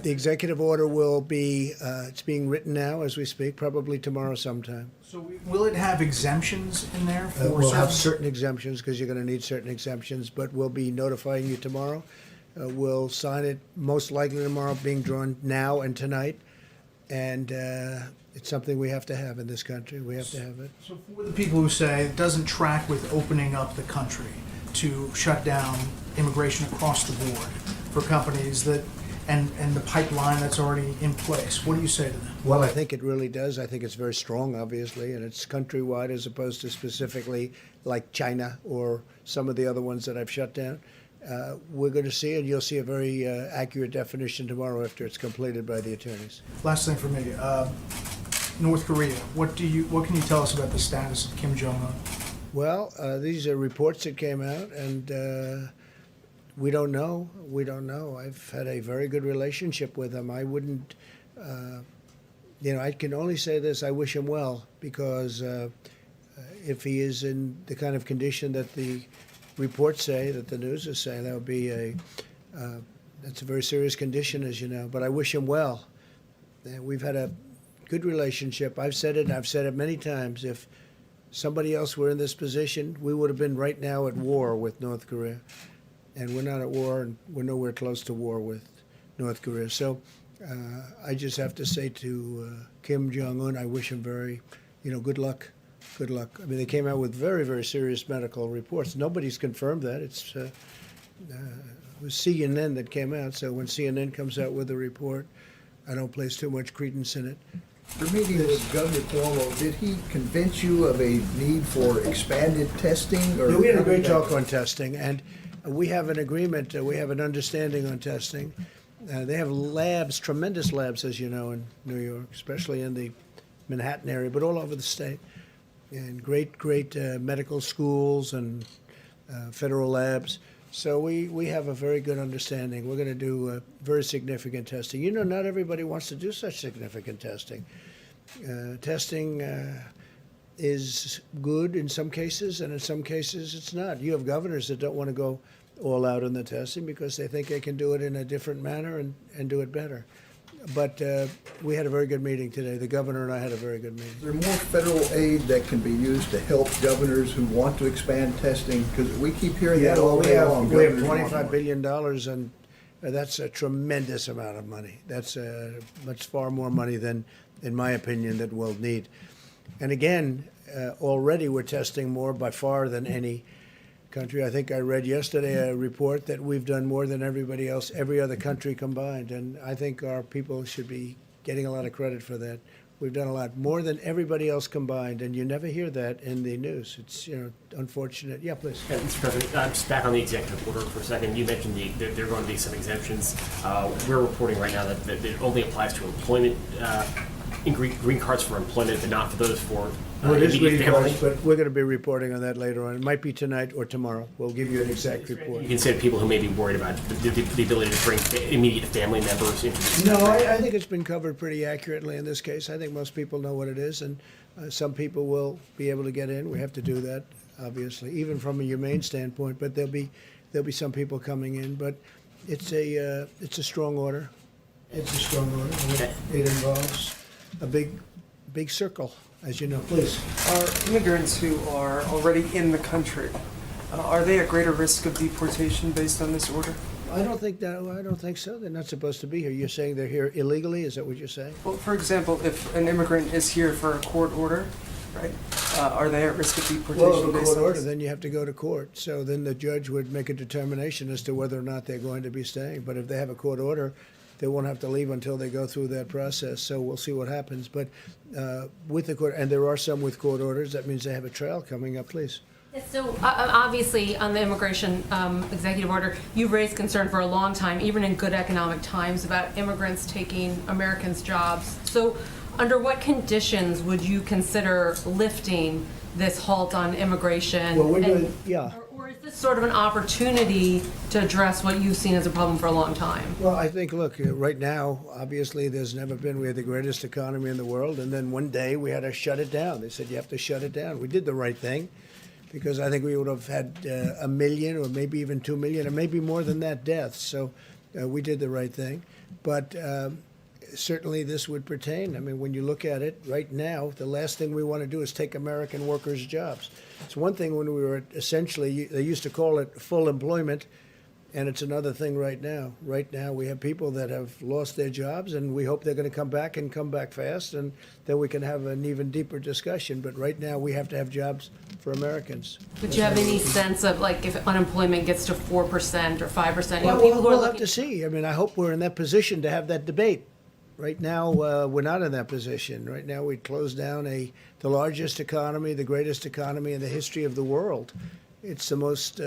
The executive order will be, it's being written now as we speak, probably tomorrow sometime. So will it have exemptions in there for We'll have certain- certain exemptions, because you're going to need certain exemptions, but we'll be notifying you tomorrow. We'll sign it most likely tomorrow, being drawn now and tonight. And it's something we have to have in this country. We have to have it. So for the people who say it doesn't track with opening up the country to shut down immigration across the board for companies that, and the pipeline that's already in place, what do you say to them? Well, I think it really does. I think it's very strong, obviously, and it's countrywide as opposed to specifically like China or some of the other ones that I've shut down. We're going to see, and you'll see a very accurate definition tomorrow after it's completed by the attorneys. Last thing for me, North Korea. What can you tell us about the status of Kim Jong-un? Well, these are reports that came out, and we don't know. We don't know. I've had a very good relationship with him. I wouldn't, I can only say this: I wish him well, because if he is in the kind of condition that the reports say, that the news is saying, that would be that's a very serious condition, as you know. But I wish him well. We've had a good relationship. I've said it, and I've said it many times. If somebody else were in this position, we would have been right now at war with North Korea. And we're not at war, and we're nowhere close to war with North Korea. So I just have to say to Kim Jong-un, I wish him very, good luck. Good luck. I mean, they came out with very, very serious medical reports. Nobody's confirmed that. It was CNN that came out. So when CNN comes out with a report, I don't place too much credence in it. Your meeting with Governor Cuomo, did he convince you of a need for expanded testing? Or Yeah, we had a great talk on testing, and we have an agreement. We have an understanding on testing. They have labs, tremendous labs, as you know, in New York, especially in the Manhattan area, but all over the state. And great medical schools and federal labs. So we have a very good understanding. We're going to do very significant testing. Not everybody wants to do such significant testing. Testing is good in some cases, and in some cases it's not. You have governors that don't want to go all out in the testing because they think they can do it in a different manner and do it better. But we had a very good meeting today. The governor and I had a very good meeting. Is there more federal aid that can be used to help governors who want to expand testing? Because we keep hearing that all day long. We have Governors want $25 more. billion, and that's a tremendous amount of money. That's much far more money than, in my opinion, that we'll need. And again, already we're testing more by far than any country. I think I read yesterday a report that we've done more than everybody else, every other country combined. And I think our people should be getting a lot of credit for that. We've done a lot, more than everybody else combined, and you never hear that in the news. It's, unfortunate. Yeah, please. Yeah, Mr. President, just back on the executive order for a second. You mentioned there are going to be some exemptions. We're reporting right now that it only applies to employment, green cards for employment, but not for those for Well, it is immediate green family. cards, but we're going to be reporting on that later on. It might be tonight or tomorrow. We'll give you an exact report. You consider people who may be worried about the ability to bring immediate family members into this. No, I think it's been covered pretty accurately in this case. I think most people know what it is, and some people will be able to get in. We have to do that, obviously, even from a humane standpoint. But there'll be some people coming in. But it's a strong order. It's a strong order. It involves a big circle, as you know. Please. Are immigrants who are already in the country, are they at greater risk of deportation based on this order? I don't think so. They're not supposed to be here. You're saying they're here illegally? Is that what you're saying? Well, for example, if an immigrant is here for a court order, right, are they at risk of deportation? Well, if a based court on order, this? then you have to go to court. So then the judge would make a determination as to whether or not they're going to be staying. But if they have a court order, they won't have to leave until they go through that process. So we'll see what happens. But with the court, and there are some with court orders, that means they have a trial coming up. Please. So obviously, on the immigration executive order, you've raised concern for a long time, even in good economic times, about immigrants taking Americans' jobs. So under what conditions would you consider lifting this halt on immigration? Well, we're doing, yeah. Or is this sort of an opportunity to address what you've seen as a problem for a long time? Well, I think, look, right now, obviously, we had the greatest economy in the world, and then one day we had to shut it down. They said, you have to shut it down. We did the right thing, because I think we would have had 1 million or maybe even 2 million or maybe more than that deaths. So we did the right thing. But certainly this would pertain. I mean, when you look at it right now, the last thing we want to do is take American workers' jobs. It's one thing when we were essentially, they used to call it full employment, and it's another thing right now. Right now we have people that have lost their jobs, and we hope they're going to come back and come back fast, and then we can have an even deeper discussion. But right now we have to have jobs for Americans. Would you have any sense of, like, if unemployment gets to 4% or 5%? Well, People who are we'll have looking to see. I mean, I hope we're in that position to have that debate. Right now, we're not in that position. Right now, we closed down the largest economy, the greatest economy in the history of the world. It's the most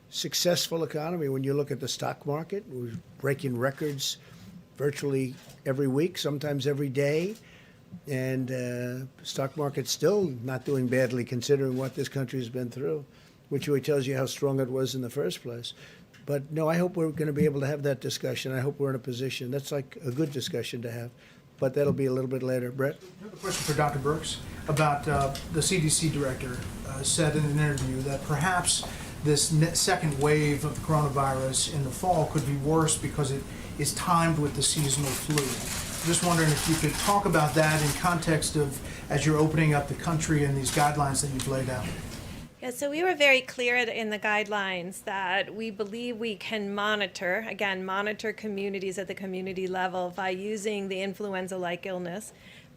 successful economy when you look at the stock market. We're breaking records virtually every week, sometimes every day. And stock market's still not doing badly considering what this country has been through, which really tells you how strong it was in the first place. But no, I hope we're going to be able to have that discussion. I hope we're in a position. That's like a good discussion to have. But that'll be a little bit later. Brett? I have a question for Dr. Birx about the CDC director said in an interview that perhaps this second wave of the coronavirus in the fall could be worse because it is timed with the seasonal flu. Just wondering if you could talk about that in context of as you're opening up the country and these guidelines that you've laid out. Yeah, so we were very clear in the guidelines that we believe we can monitor communities at the community level by using the influenza-like illness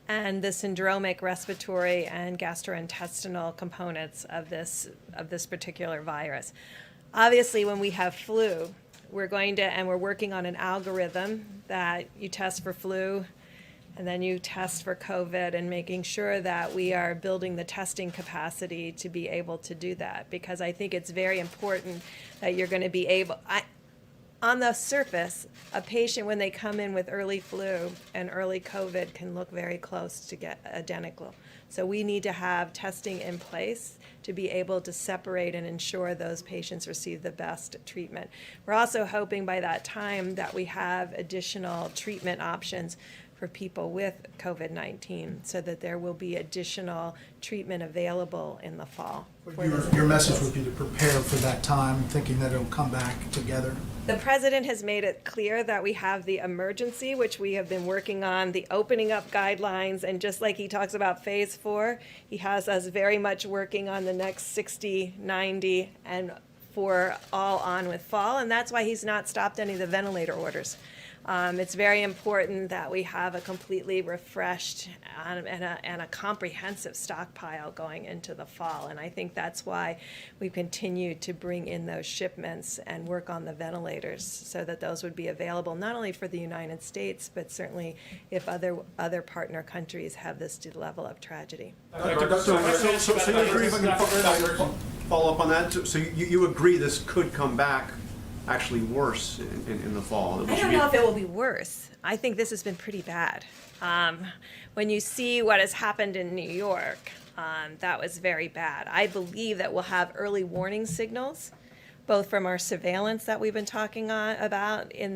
and the syndromic respiratory and gastrointestinal components of this particular virus. Obviously, when we have flu, we're working on an algorithm that you test for flu, and then you test for COVID, and making sure that we are building the testing capacity to be able to do that. Because I think it's very important that you're going to be able, on the surface, a patient when they come in with early flu and early COVID can look very close to get identical. So we need to have testing in place to be able to separate and ensure those patients receive the best treatment. We're also hoping by that time that we have additional treatment options for people with COVID-19, so that there will be additional treatment available in the fall. Your message would be to prepare for that time, thinking that it'll come back together. The president has made it clear that we have the emergency, which we have been working on, the opening up guidelines, and just like he talks about phase 4, he has us very much working on the next 60, 90, and for all on with fall, and that's why he's not stopped any of the ventilator orders. It's very important that we have a completely refreshed and a comprehensive stockpile going into the fall. And I think that's why we've continued to bring in those shipments and work on the ventilators so that those would be available not only for the United States, but certainly if other partner countries have this level of tragedy. So you agree, if I can follow up on that, so you agree this could come back actually worse in the fall? I don't know if it will be worse. I think this has been pretty bad. When you see what has happened in New York, that was very bad. I believe that we'll have early warning signals, both from our surveillance that we've been talking about on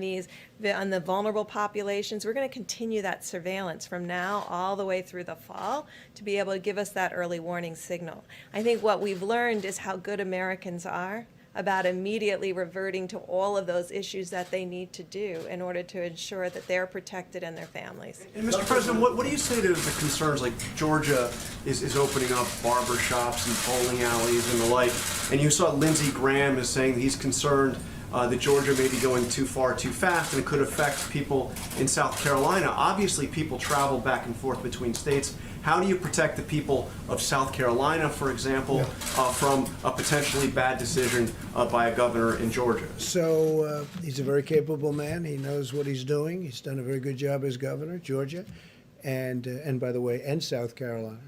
the vulnerable populations. We're going to continue that surveillance from now all the way through the fall to be able to give us that early warning signal. I think what we've learned is how good Americans are about immediately reverting to all of those issues that they need to do in order to ensure that they're protected and their families. And Mr. President, what do you say to the concerns like Georgia is opening up barber shops and bowling alleys and the like, and you saw Lindsey Graham is saying he's concerned that Georgia may be going too far too fast and it could affect people in South Carolina. Obviously, people travel back and forth between states. How do you protect the people of South Carolina, for example, from a potentially bad decision by a governor in Georgia? So he's a very capable man. He knows what he's doing. He's done a very good job as governor, Georgia, and by the way, and South Carolina.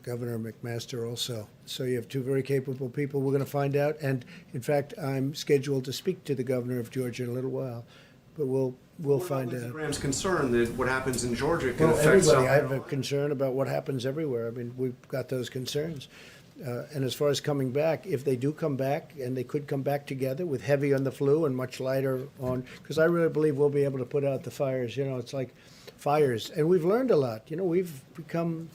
Governor McMaster also. So you have two very capable people. We're going to find out. And in fact, I'm scheduled to speak to the governor of Georgia in a little while. But we'll find out. Graham's concern that what happens in Georgia can affect everybody. South I have a Carolina. concern about what happens everywhere. I mean, we've got those concerns. And as far as coming back, if they do come back, and they could come back together with heavy on the flu and much lighter on, because I really believe we'll be able to put out the fires. You know, it's like fires. And we've learned a lot. You know, we've become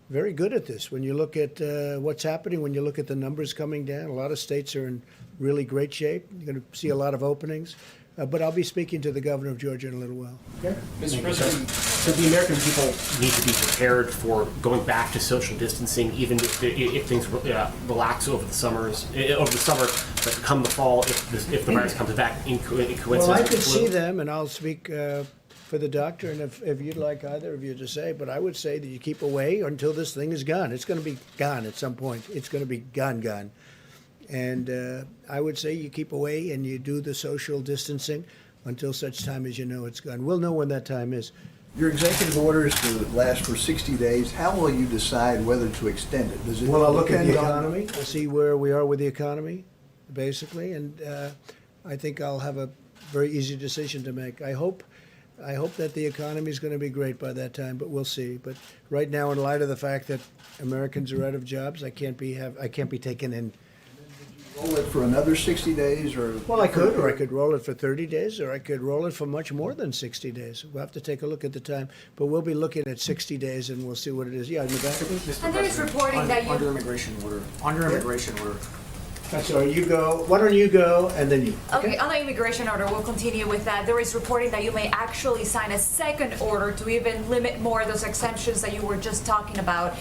very good at this. When you look at what's happening, when you look at the numbers coming down, a lot of states are in really great shape. You're going to see a lot of openings. But I'll be speaking to the governor of Georgia in a little while. Okay. Mr. President, so the American people need to be prepared for going back to social distancing, even if things relax over the summer, but come the fall, if the virus comes back in coincidence. Well, I could see them, and I'll speak for the doctor, and if you'd like either of you to say, but I would say that you keep away until this thing is gone. It's going to be gone at some point. It's going to be gone. And I would say you keep away and you do the social distancing until such time as you know it's gone. We'll know when that time is. Your executive orders to last for 60 days. How will you decide whether to extend it? Does it Well, I'll look at the depend on- economy. I'll see where we are with the economy, basically, and I think I'll have a very easy decision to make. I hope that the economy is going to be great by that time, but we'll see. But right now, in light of the fact that Americans are out of jobs, I can't be taken in. Roll it for another 60 days, or? Well, I could roll it for 30 days, or I could roll it for much more than 60 days. We'll have to take a look at the time, but we'll be looking at 60 days, and we'll see what it is. Yeah, in the back. And there is reporting that you... Under immigration order. I'm sorry, you go. Why don't you go, and then you. Okay, on the immigration order, we'll continue with that. There is reporting that you may actually sign a second order to even limit more of those exemptions that you were just talking about.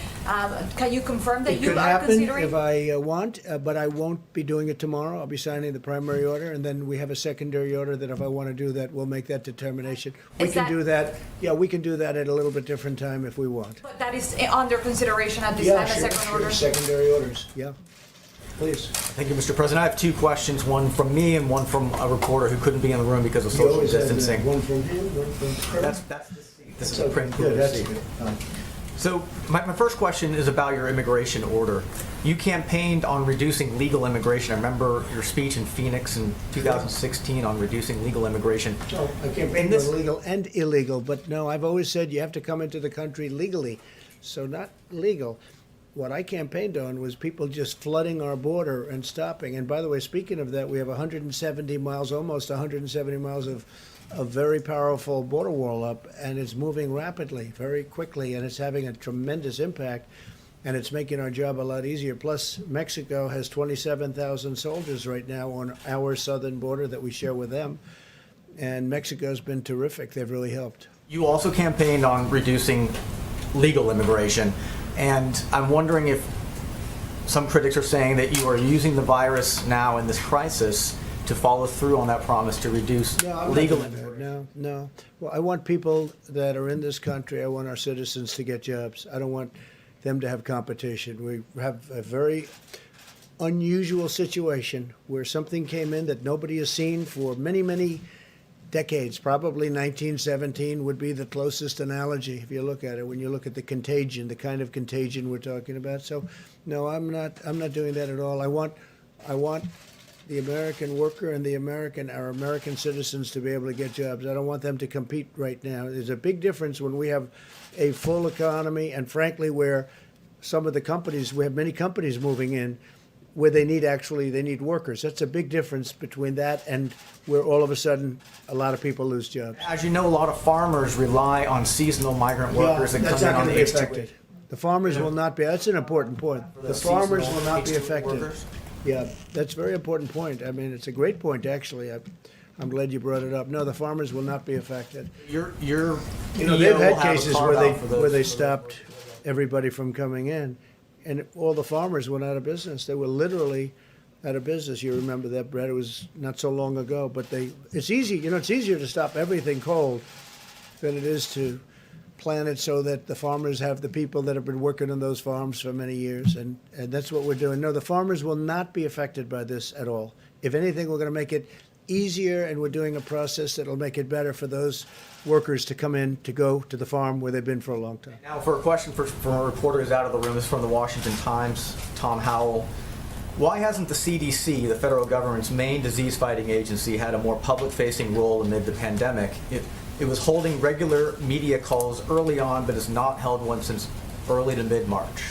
Can you confirm that It you could are happen considering? if I want, but I won't be doing it tomorrow. I'll be signing the primary order, and then we have a secondary order that if I want to do that, we'll make that determination. We Is can that- do that. Yeah, we can do that at a little bit different time if we want. But that is under consideration at this Yeah, time, a sure, second sure. order? Secondary orders, yeah. Please. Thank you, Mr. President. I have two questions, one from me and one from a reporter who couldn't be in the room because of You social always have distancing. one from him, one from. That's the seat. This is a Okay, print good, that's seat. good. So my first question is about your immigration order. You campaigned on reducing legal immigration. I remember your speech in Phoenix in 2016 on reducing legal immigration. No, I can't In be this- legal and illegal, but no, I've always said you have to come into the country legally, so not legal. What I campaigned on was people just flooding our border and stopping. And by the way, speaking of that, we have 170 miles, almost 170 miles of very powerful border wall up, and it's moving rapidly, very quickly, and it's having a tremendous impact, and it's making our job a lot easier. Plus, Mexico has 27,000 soldiers right now on our southern border that we share with them, and Mexico's been terrific. They've really helped. You also campaigned on reducing legal immigration, and I'm wondering if some critics are saying that you are using the virus now in this crisis to follow through on that promise to reduce No, I'm legal not doing that. No. Well, I want people that are in this country, I want our citizens to get jobs. I don't want them to have competition. We have a very unusual situation where something came in that nobody has seen for many, many decades. Probably 1917 would be the closest analogy if you look at it, when you look at the contagion, the kind of contagion we're talking about. So, no, I'm not doing that at all. I want the American worker and our American citizens to be able to get jobs. I don't want them to compete right now. There's a big difference when we have a full economy, and frankly, where some of the companies, we have many companies moving in where they need workers. That's a big difference between that and where all of a sudden a lot of people lose jobs. As you know, a lot of farmers rely on seasonal migrant workers that that's come in not on going the to be affected. The farmers will not be. That's an important point. The farmers will not be affected. Yeah, that's a very important point. I mean, it's a great point, actually. I'm glad you brought it up. No, the farmers will not be affected. Your You know, PO they've will had have a cases carve-out for those- where they stopped everybody from coming in, and all the farmers went out of business. They were literally out of business. You remember that, Brett? It was not so long ago. But it's easy. You know, it's easier to stop everything cold than it is to plan it so that the farmers have the people that have been working on those farms for many years, and that's what we're doing. No, the farmers will not be affected by this at all. If anything, we're going to make it easier, and we're doing a process that will make it better for those workers to come in, to go to the farm where they've been for a long time. Now, for a question from a reporter who's out of the room, this is from the Washington Times, Tom Howell. Why hasn't the CDC, the federal government's main disease-fighting agency, had a more public-facing role amid the pandemic? It was holding regular media calls early on, but has not held one since early to mid-March.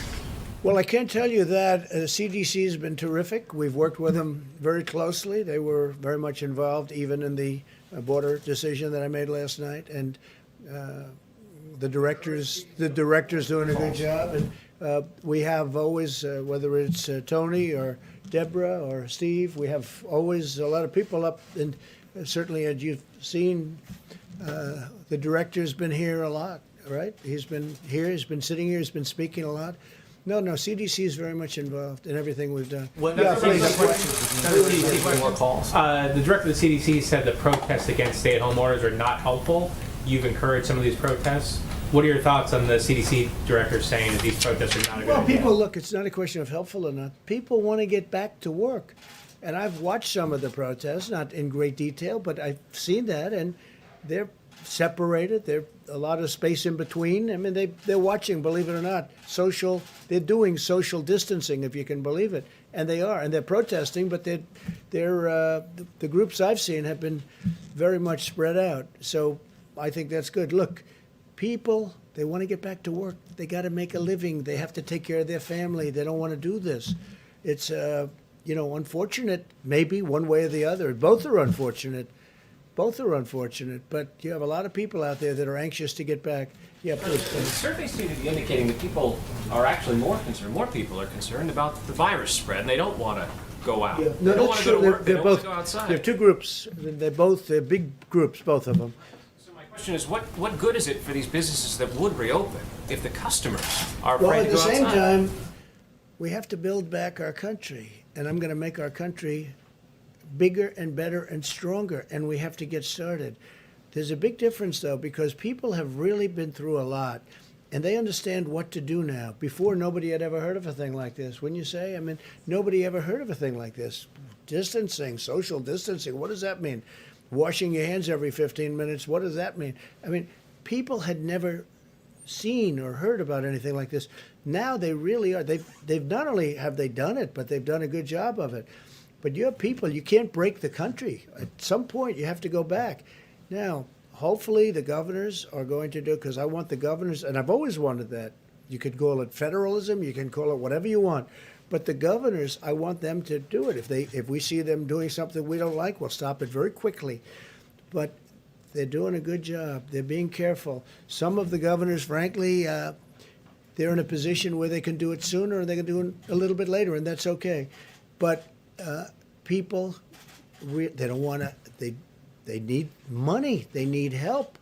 Well, I can't tell you that. CDC has been terrific. We've worked with them very closely. They were very much involved, even in the border decision that I made last night. And the director's doing a good job. And we have always, whether it's Tony or Deborah or Steve, we have always a lot of people up. And certainly, as you've seen, the director's been here a lot, right? He's been here, he's been sitting here, he's been speaking a lot. No, CDC is very much involved in everything we've done. Well, Yeah, please. More calls. The director of the CDC said the protests against stay-at-home orders are not helpful. You've encouraged some of these protests. What are your thoughts on the CDC director saying that these protests are not a good idea? People, look, it's not a question of helpful or not. People want to get back to work. And I've watched some of the protests, not in great detail, but I've seen that, and they're separated. There's a lot of space in between. I mean, they're watching, believe it or not, they're doing social distancing, if you can believe it. And they are, and they're protesting, but the groups I've seen have been very much spread out. So I think that's good. Look, people, they want to get back to work. They got to make a living. They have to take care of their family. They don't want to do this. It's, unfortunate, maybe one way or the other. Both are unfortunate. But you have a lot of people out there that are anxious to get back. Yeah, please. Surveys seem to be indicating that people are actually more concerned. More people are concerned about the virus spread, and they don't want to go out. Yeah. They No, don't that's want to go true. to work. They They're don't want both. to go outside. They're two groups. They're big groups, both of them. So my question is, what good is it for these businesses that would reopen if the customers are Well, afraid at to the go same outside? time, we have to build back our country, and I'm going to make our country bigger and better and stronger, and we have to get started. There's a big difference, though, because people have really been through a lot, and they understand what to do now. Before, nobody had ever heard of a thing like this, wouldn't you say? I mean, nobody ever heard of a thing like this. Distancing, social distancing, what does that mean? Washing your hands every 15 minutes, what does that mean? I mean, people had never seen or heard about anything like this. Now they really are. They've not only have they done it, but they've done a good job of it. But you have people, you can't break the country. At some point, you have to go back. Now, hopefully the governors are going to do, because I want the governors, and I've always wanted that. You could call it federalism, you can call it whatever you want. But the governors, I want them to do it. If we see them doing something we don't like, we'll stop it very quickly. But they're doing a good job. They're being careful. Some of the governors, frankly, they're in a position where they can do it sooner or they can do it a little bit later, and that's okay. But people, they don't want to, they need money. They need help.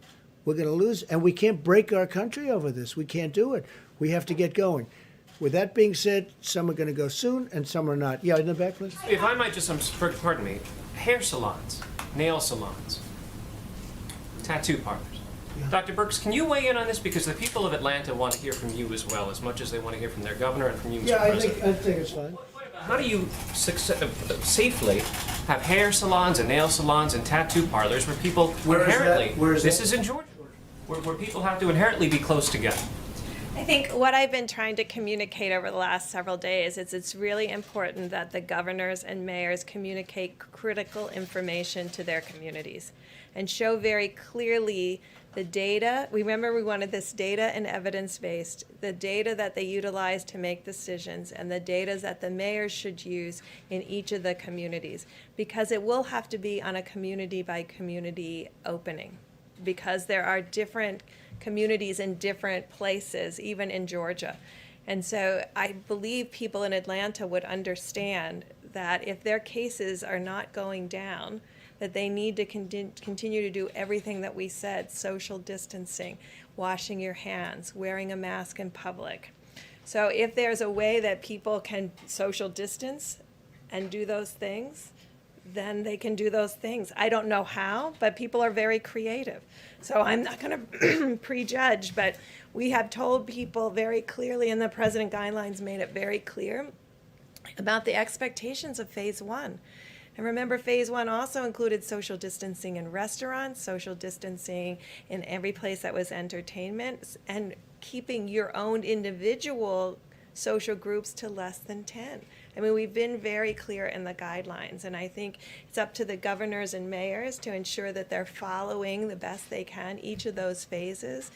We're going to lose, and we can't break our country over this. We can't do it. We have to get going. With that being said, some are going to go soon and some are not. Yeah, in the back, please. If I might just, pardon me, hair salons, nail salons, tattoo parlors. Dr. Birx, can you weigh in on this? Because the people of Atlanta want to hear from you as well, as much as they want to hear from their governor and from you, Mr. President. I think it's fine. How do you safely have hair salons and nail salons and tattoo parlors where people inherently, this is in Georgia, where people have to inherently be close together? I think what I've been trying to communicate over the last several days is it's really important that the governors and mayors communicate critical information to their communities and show very clearly the data. Remember, we wanted this data and evidence-based, the data that they utilize to make decisions and the data that the mayors should use in each of the communities, because it will have to be on a community-by-community opening, because there are different communities in different places, even in Georgia. And so I believe people in Atlanta would understand that if their cases are not going down, that they need to continue to do everything that we said: social distancing, washing your hands, wearing a mask in public. So if there's a way that people can social distance and do those things, then they can do those things. I don't know how, but people are very creative. So I'm not going to prejudge, but we have told people very clearly, and the president guidelines made it very clear about the expectations of phase one. And remember, phase one also included social distancing in restaurants, social distancing in every place that was entertainment, and keeping your own individual social groups to less than 10. I mean, we've been very clear in the guidelines, and I think it's up to the governors and mayors to ensure that they're following the best they can each of those phases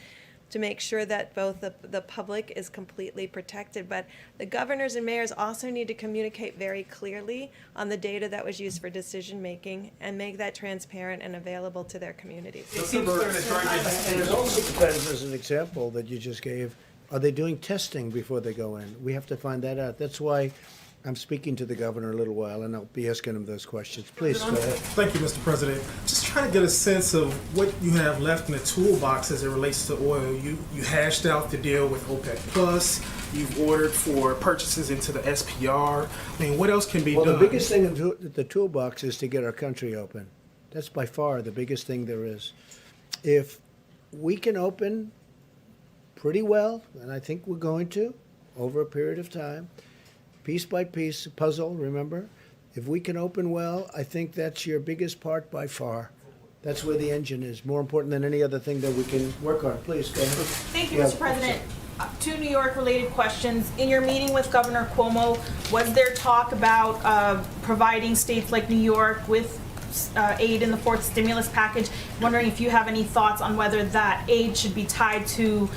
to make sure that both the public is completely protected. But the governors and mayors also need to communicate very clearly on the data that was used for decision making and make that transparent and available to their communities. It seems clear that and it also depends, as an example that you just gave, are they doing testing before they go in? We have to find that out. That's why I'm speaking to the governor in a little while, and I'll be asking him those questions. Please, go ahead. Thank you, Mr. President. Just trying to get a sense of what you have left in the toolbox as it relates to oil. You hashed out the deal with OPEC Plus. You've ordered for purchases into the SPR. I mean, what else can be done? Well, the biggest thing in the toolbox is to get our country open. That's by far the biggest thing there is. If we can open pretty well, and I think we're going to, over a period of time, piece by piece, puzzle, remember? If we can open well, I think that's your biggest part by far. That's where the engine is, more important than any other thing that we can work on. Please, go ahead. Thank you, Mr. President. Two New York-related questions. In your meeting with Governor Cuomo, was there talk about providing states like New York with aid in the fourth stimulus package? I'm wondering if you have any thoughts on whether that aid should be tied to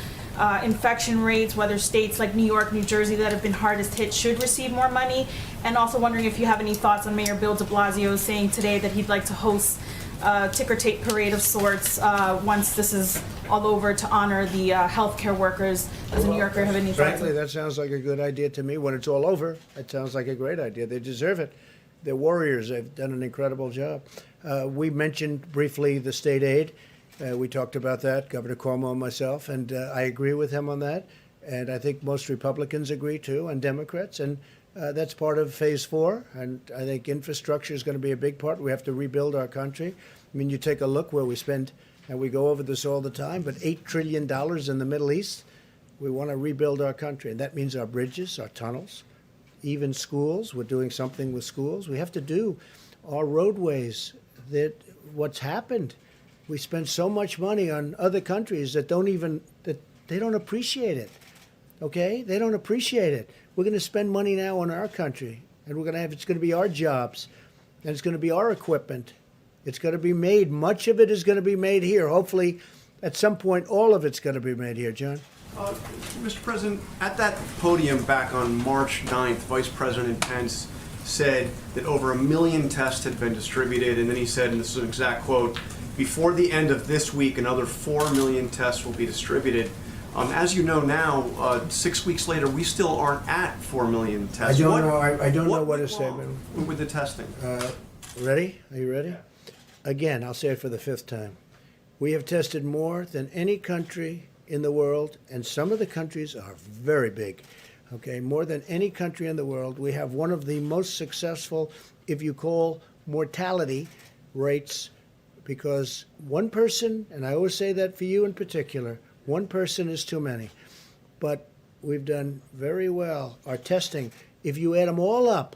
infection rates, whether states like New York, New Jersey that have been hardest hit should receive more money, and also wondering if you have any thoughts on Mayor Bill de Blasio saying today that he'd like to host a ticker tape parade of sorts once this is all over to honor the healthcare workers. Does a New Yorker have any thoughts? Frankly, that sounds like a good idea to me. When it's all over, it sounds like a great idea. They deserve it. They're warriors. They've done an incredible job. We mentioned briefly the state aid. We talked about that, Governor Cuomo and myself, and I agree with him on that. And I think most Republicans agree too, and Democrats. And that's part of phase 4. And I think infrastructure is going to be a big part. We have to rebuild our country. I mean, you take a look where we spend, and we go over this all the time, but $8 trillion in the Middle East. We want to rebuild our country. And that means our bridges, our tunnels, even schools. We're doing something with schools. We have to do our roadways. That what's happened. We spend so much money on other countries that they don't appreciate it. Okay? They don't appreciate it. We're going to spend money now on our country, and it's going to be our jobs, and it's going to be our equipment. It's going to be made. Much of it is going to be made here. Hopefully, at some point, all of it's going to be made here. John? Mr. President, at that podium back on March 9th, Vice President Pence said that over 1 million tests had been distributed, and then he said, and this is an exact quote, before the end of this week, another 4 million tests will be distributed. As you know now, 6 weeks later, we still aren't at 4 million tests. I don't know what to say. With the testing. Ready? Are you ready? Again, I'll say it for the 5th time. We have tested more than any country in the world, and some of the countries are very big. Okay, more than any country in the world. We have one of the most successful, if you call mortality rates because one person, and I always say that for you in particular, one person is too many. But we've done very well. Our testing, if you add them all up,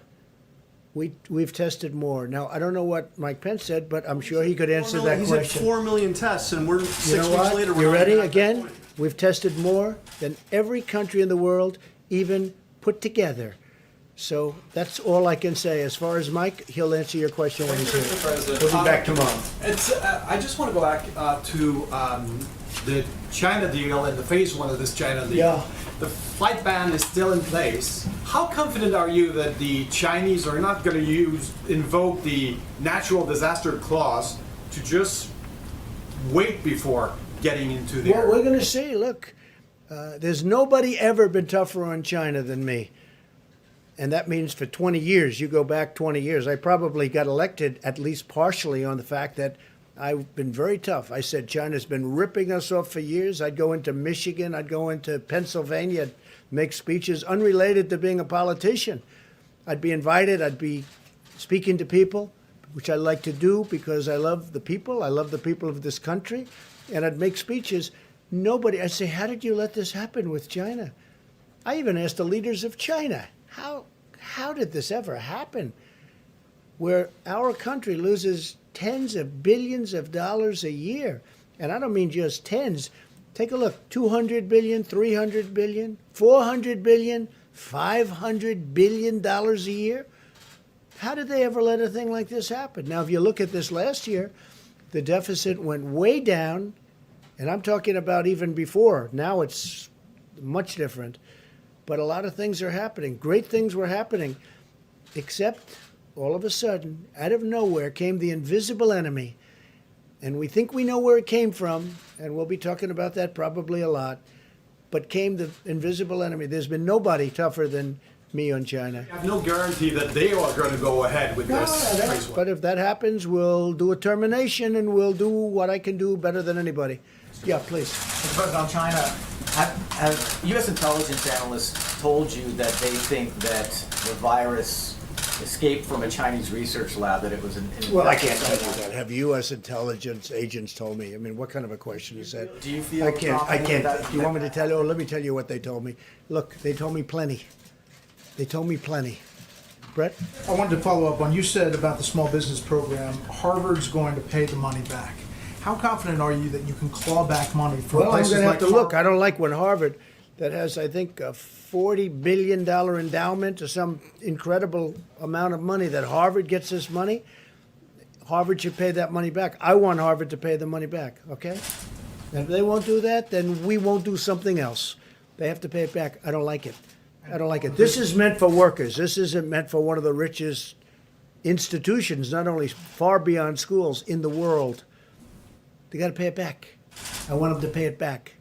we've tested more. Now, I don't know what Mike Pence said, but I'm sure he could answer that He's question. at 4 million tests, and we're You 6 know weeks what? later. we're You not ready even at that again? point. We've tested more than every country in the world, even put together. So that's all I can say. As far as Mike, he'll answer your question when he's here. Mr. President. We'll be back tomorrow. I just want to go back to the China deal and the phase one of this China deal. Yeah. The flight ban is still in place. How confident are you that the Chinese are not going to invoke the natural disaster clause to just wait before getting into their... Well, we're going to see. Look, there's nobody ever been tougher on China than me. And that means for 20 years, you go back 20 years. I probably got elected at least partially on the fact that I've been very tough. I said China's been ripping us off for years. I'd go into Michigan, I'd go into Pennsylvania, make speeches unrelated to being a politician. I'd be invited, I'd be speaking to people, which I like to do because I love the people. I love the people of this country. And I'd make speeches. I'd say, how did you let this happen with China? I even asked the leaders of China, how did this ever happen? Where our country loses tens of billions of dollars a year. And I don't mean just tens. Take a look, 200 billion, 300 billion, 400 billion, 500 billion dollars a year. How did they ever let a thing like this happen? Now, if you look at this last year, the deficit went way down, and I'm talking about even before. Now it's much different. But a lot of things are happening. Great things were happening, except all of a sudden, out of nowhere, came the invisible enemy. And we think we know where it came from, and we'll be talking about that probably a lot. But came the invisible enemy. There's been nobody tougher than me on China. I have no guarantee that they are going to go ahead with this phase one. But if that happens, we'll do a termination, and we'll do what I can do better than anybody. Yeah, please. Mr. President, on China, have U.S. intelligence analysts told you that they think that the virus escaped from a Chinese research lab, that it was Well, I can't tell you that. Have U.S. intelligence agents told me? I mean, what kind of a question is that? Do you feel I can't. confident that- Do you want me to tell you? Oh, let me tell you what they told me. Look, they told me plenty. They told me plenty. Brett? I wanted to follow up on, you said about the small business program, Harvard's going to pay the money back. How confident are you that you can claw back money from Well, I'm places going to like have to look. Harvard? I don't like when Harvard, that has, I think, a $40 billion endowment or some incredible amount of money, that Harvard gets this money. Harvard should pay that money back. I want Harvard to pay the money back, okay? And if they won't do that, then we won't do something else. They have to pay it back. I don't like it. I don't like it. This is meant for workers. This isn't meant for one of the richest institutions, not only far beyond schools, in the world. They got to pay it back. I want them to pay it back.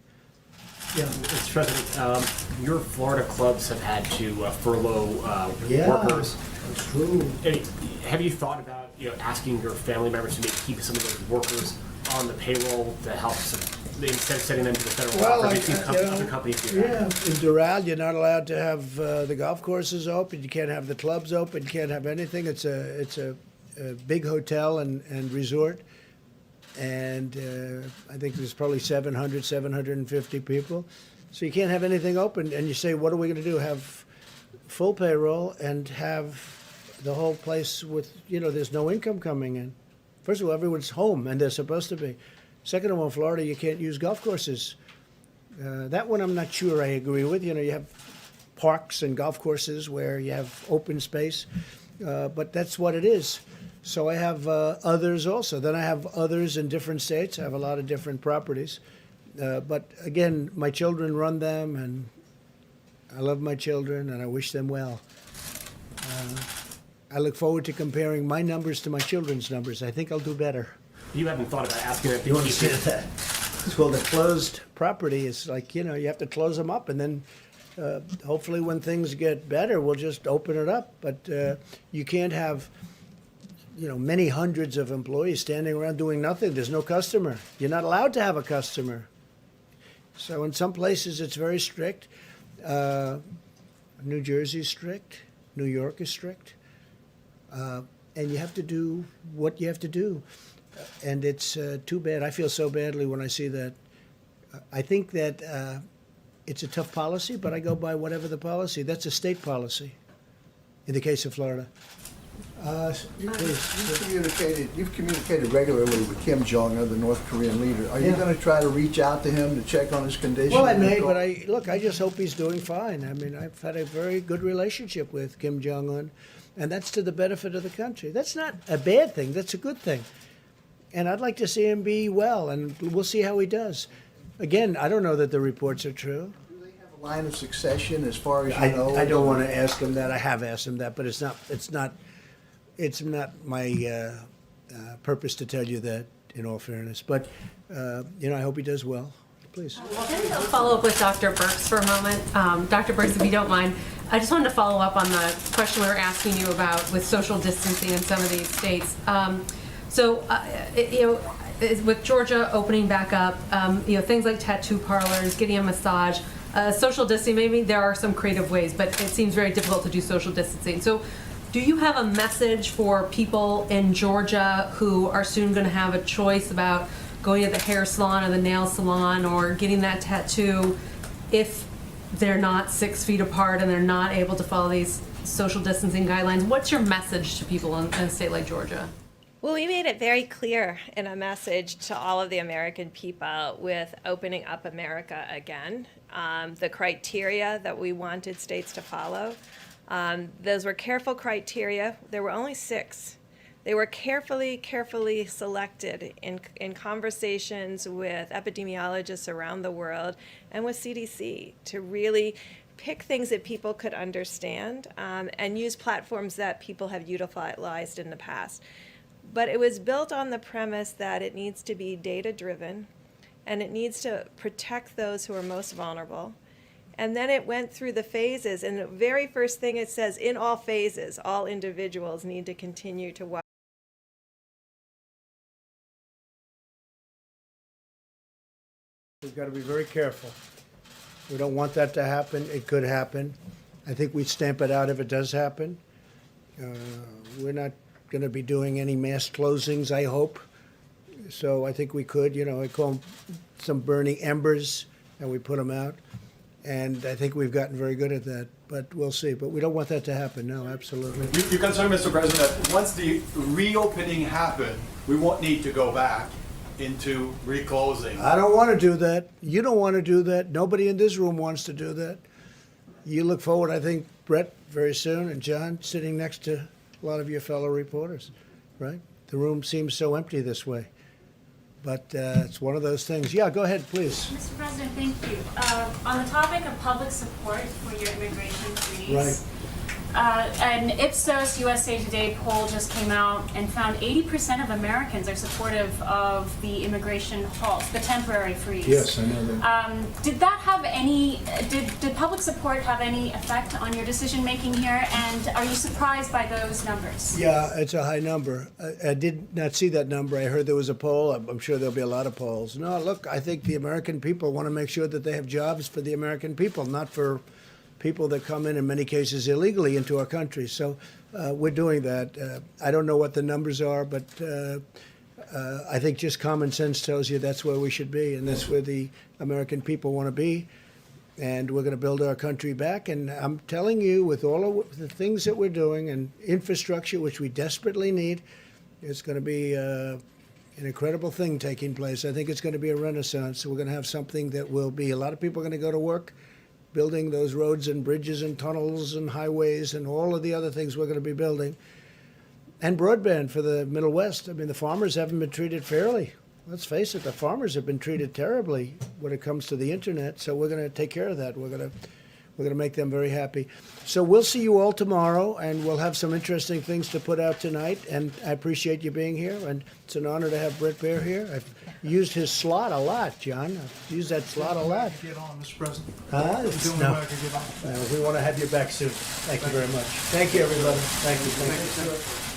Yeah. Mr. President, your Florida clubs have had to furlough workers. That's true. Have you thought about asking your family members to maybe keep some of those workers on the payroll to help instead of sending them to the federal other companies do that? Yeah, in Doral, you're not allowed to have the golf courses open. You can't have the clubs open. You can't have anything. It's a big hotel and resort. And I think there's probably 750 people. So you can't have anything open. And you say, what are we going to do? Have full payroll and have the whole place with, there's no income coming in. First of all, everyone's home, and they're supposed to be. Second of all, in Florida, you can't use golf courses. That one I'm not sure I agree with. You have parks and golf courses where you have open space, but that's what it is. So I have others also. Then I have others in different states. I have a lot of different properties. But again, my children run them, and I love my children, and I wish them well. I look forward to comparing my numbers to my children's numbers. I think I'll do better. You haven't thought about asking them. You understand that? Well, the closed property is like, you have to close them up, and then hopefully when things get better, we'll just open it up. But you can't have many hundreds of employees standing around doing nothing. There's no customer. You're not allowed to have a customer. So in some places it's very strict. New Jersey's strict. New York is strict. and you have to do what you have to do. And it's too bad. I feel so badly when I see that. I think that it's a tough policy, but I go by whatever the policy. That's a state policy in the case of Florida. You've communicated regularly with Kim Jong-un, the North Korean leader. Are you going to try to reach out to him to check on his condition? Well, I may, but I just hope he's doing fine. I mean, I've had a very good relationship with Kim Jong-un, and that's to the benefit of the country. That's not a bad thing. That's a good thing. And I'd like to see him be well, and we'll see how he does. Again, I don't know that the reports are true. Do they have a line of succession as far as you know? I don't want to ask him that. I have asked him that, but it's not my purpose to tell you that, in all fairness. But, I hope he does well. Please. Can I follow up with Dr. Birx for a moment? Dr. Birx, if you don't mind, I just wanted to follow up on the question we were asking you about with social distancing in some of these states. With Georgia opening back up, things like tattoo parlors, getting a massage, social distancing, maybe there are some creative ways, but it seems very difficult to do social distancing. So do you have a message for people in Georgia who are soon going to have a choice about going to the hair salon or the nail salon or getting that tattoo if they're not 6 feet apart and they're not able to follow these social distancing guidelines? What's your message to people in a state like Georgia? Well, we made it very clear in a message to all of the American people with opening up America again, the criteria that we wanted states to follow. Those were careful criteria. There were only 6. They were carefully selected in conversations with epidemiologists around the world and with CDC to really pick things that people could understand and use platforms that people have utilized in the past. But it was built on the premise that it needs to be data-driven and it needs to protect those who are most vulnerable. And then it went through the phases, and the very first thing it says, in all phases, all individuals need to continue to watch. We've got to be very careful. We don't want that to happen. It could happen. I think we'd stamp it out if it does happen. We're not going to be doing any mass closings, I hope. So I think we could, I call them some burning embers, and we put them out. And I think we've gotten very good at that, but we'll see. But we don't want that to happen, no, absolutely. You're concerned, Mr. President, that once the reopening happens, we won't need to go back into reclosing. I don't want to do that. You don't want to do that. Nobody in this room wants to do that. You look forward, I think, Brett, very soon, and John, sitting next to a lot of your fellow reporters, right? The room seems so empty this way. But it's one of those things. Yeah, go ahead, please. Mr. President, thank you. On the topic of public support for your immigration freeze, Right. An Ipsos USA Today poll just came out and found 80% of Americans are supportive of the immigration halt, the temporary freeze. Yes, I know that. Did that have any, did public support have any effect on your decision making here? And are you surprised by those numbers? Yeah, it's a high number. I did not see that number. I heard there was a poll. I'm sure there'll be a lot of polls. No, look, I think the American people want to make sure that they have jobs for the American people, not for people that come in many cases illegally into our country. So we're doing that. I don't know what the numbers are, but I think just common sense tells you that's where we should be, and that's where the American people want to be. And we're going to build our country back. And I'm telling you, with all of the things that we're doing and infrastructure, which we desperately need, it's going to be an incredible thing taking place. I think it's going to be a renaissance. We're going to have something that will be, a lot of people are going to go to work building those roads and bridges and tunnels and highways and all of the other things we're going to be building. And broadband for the Middle West. I mean, the farmers haven't been treated fairly. Let's face it, the farmers have been treated terribly when it comes to the internet. So we're going to take care of that. We're going to make them very happy. So we'll see you all tomorrow, and we'll have some interesting things to put out tonight. And I appreciate you being here, and it's an honor to have Brett Baer here. I've used his slot a lot, John. I've used that slot a lot. Get on, Mr. President. No. We want to have you back soon. Thank you very much. Thank you, everybody. Thank you.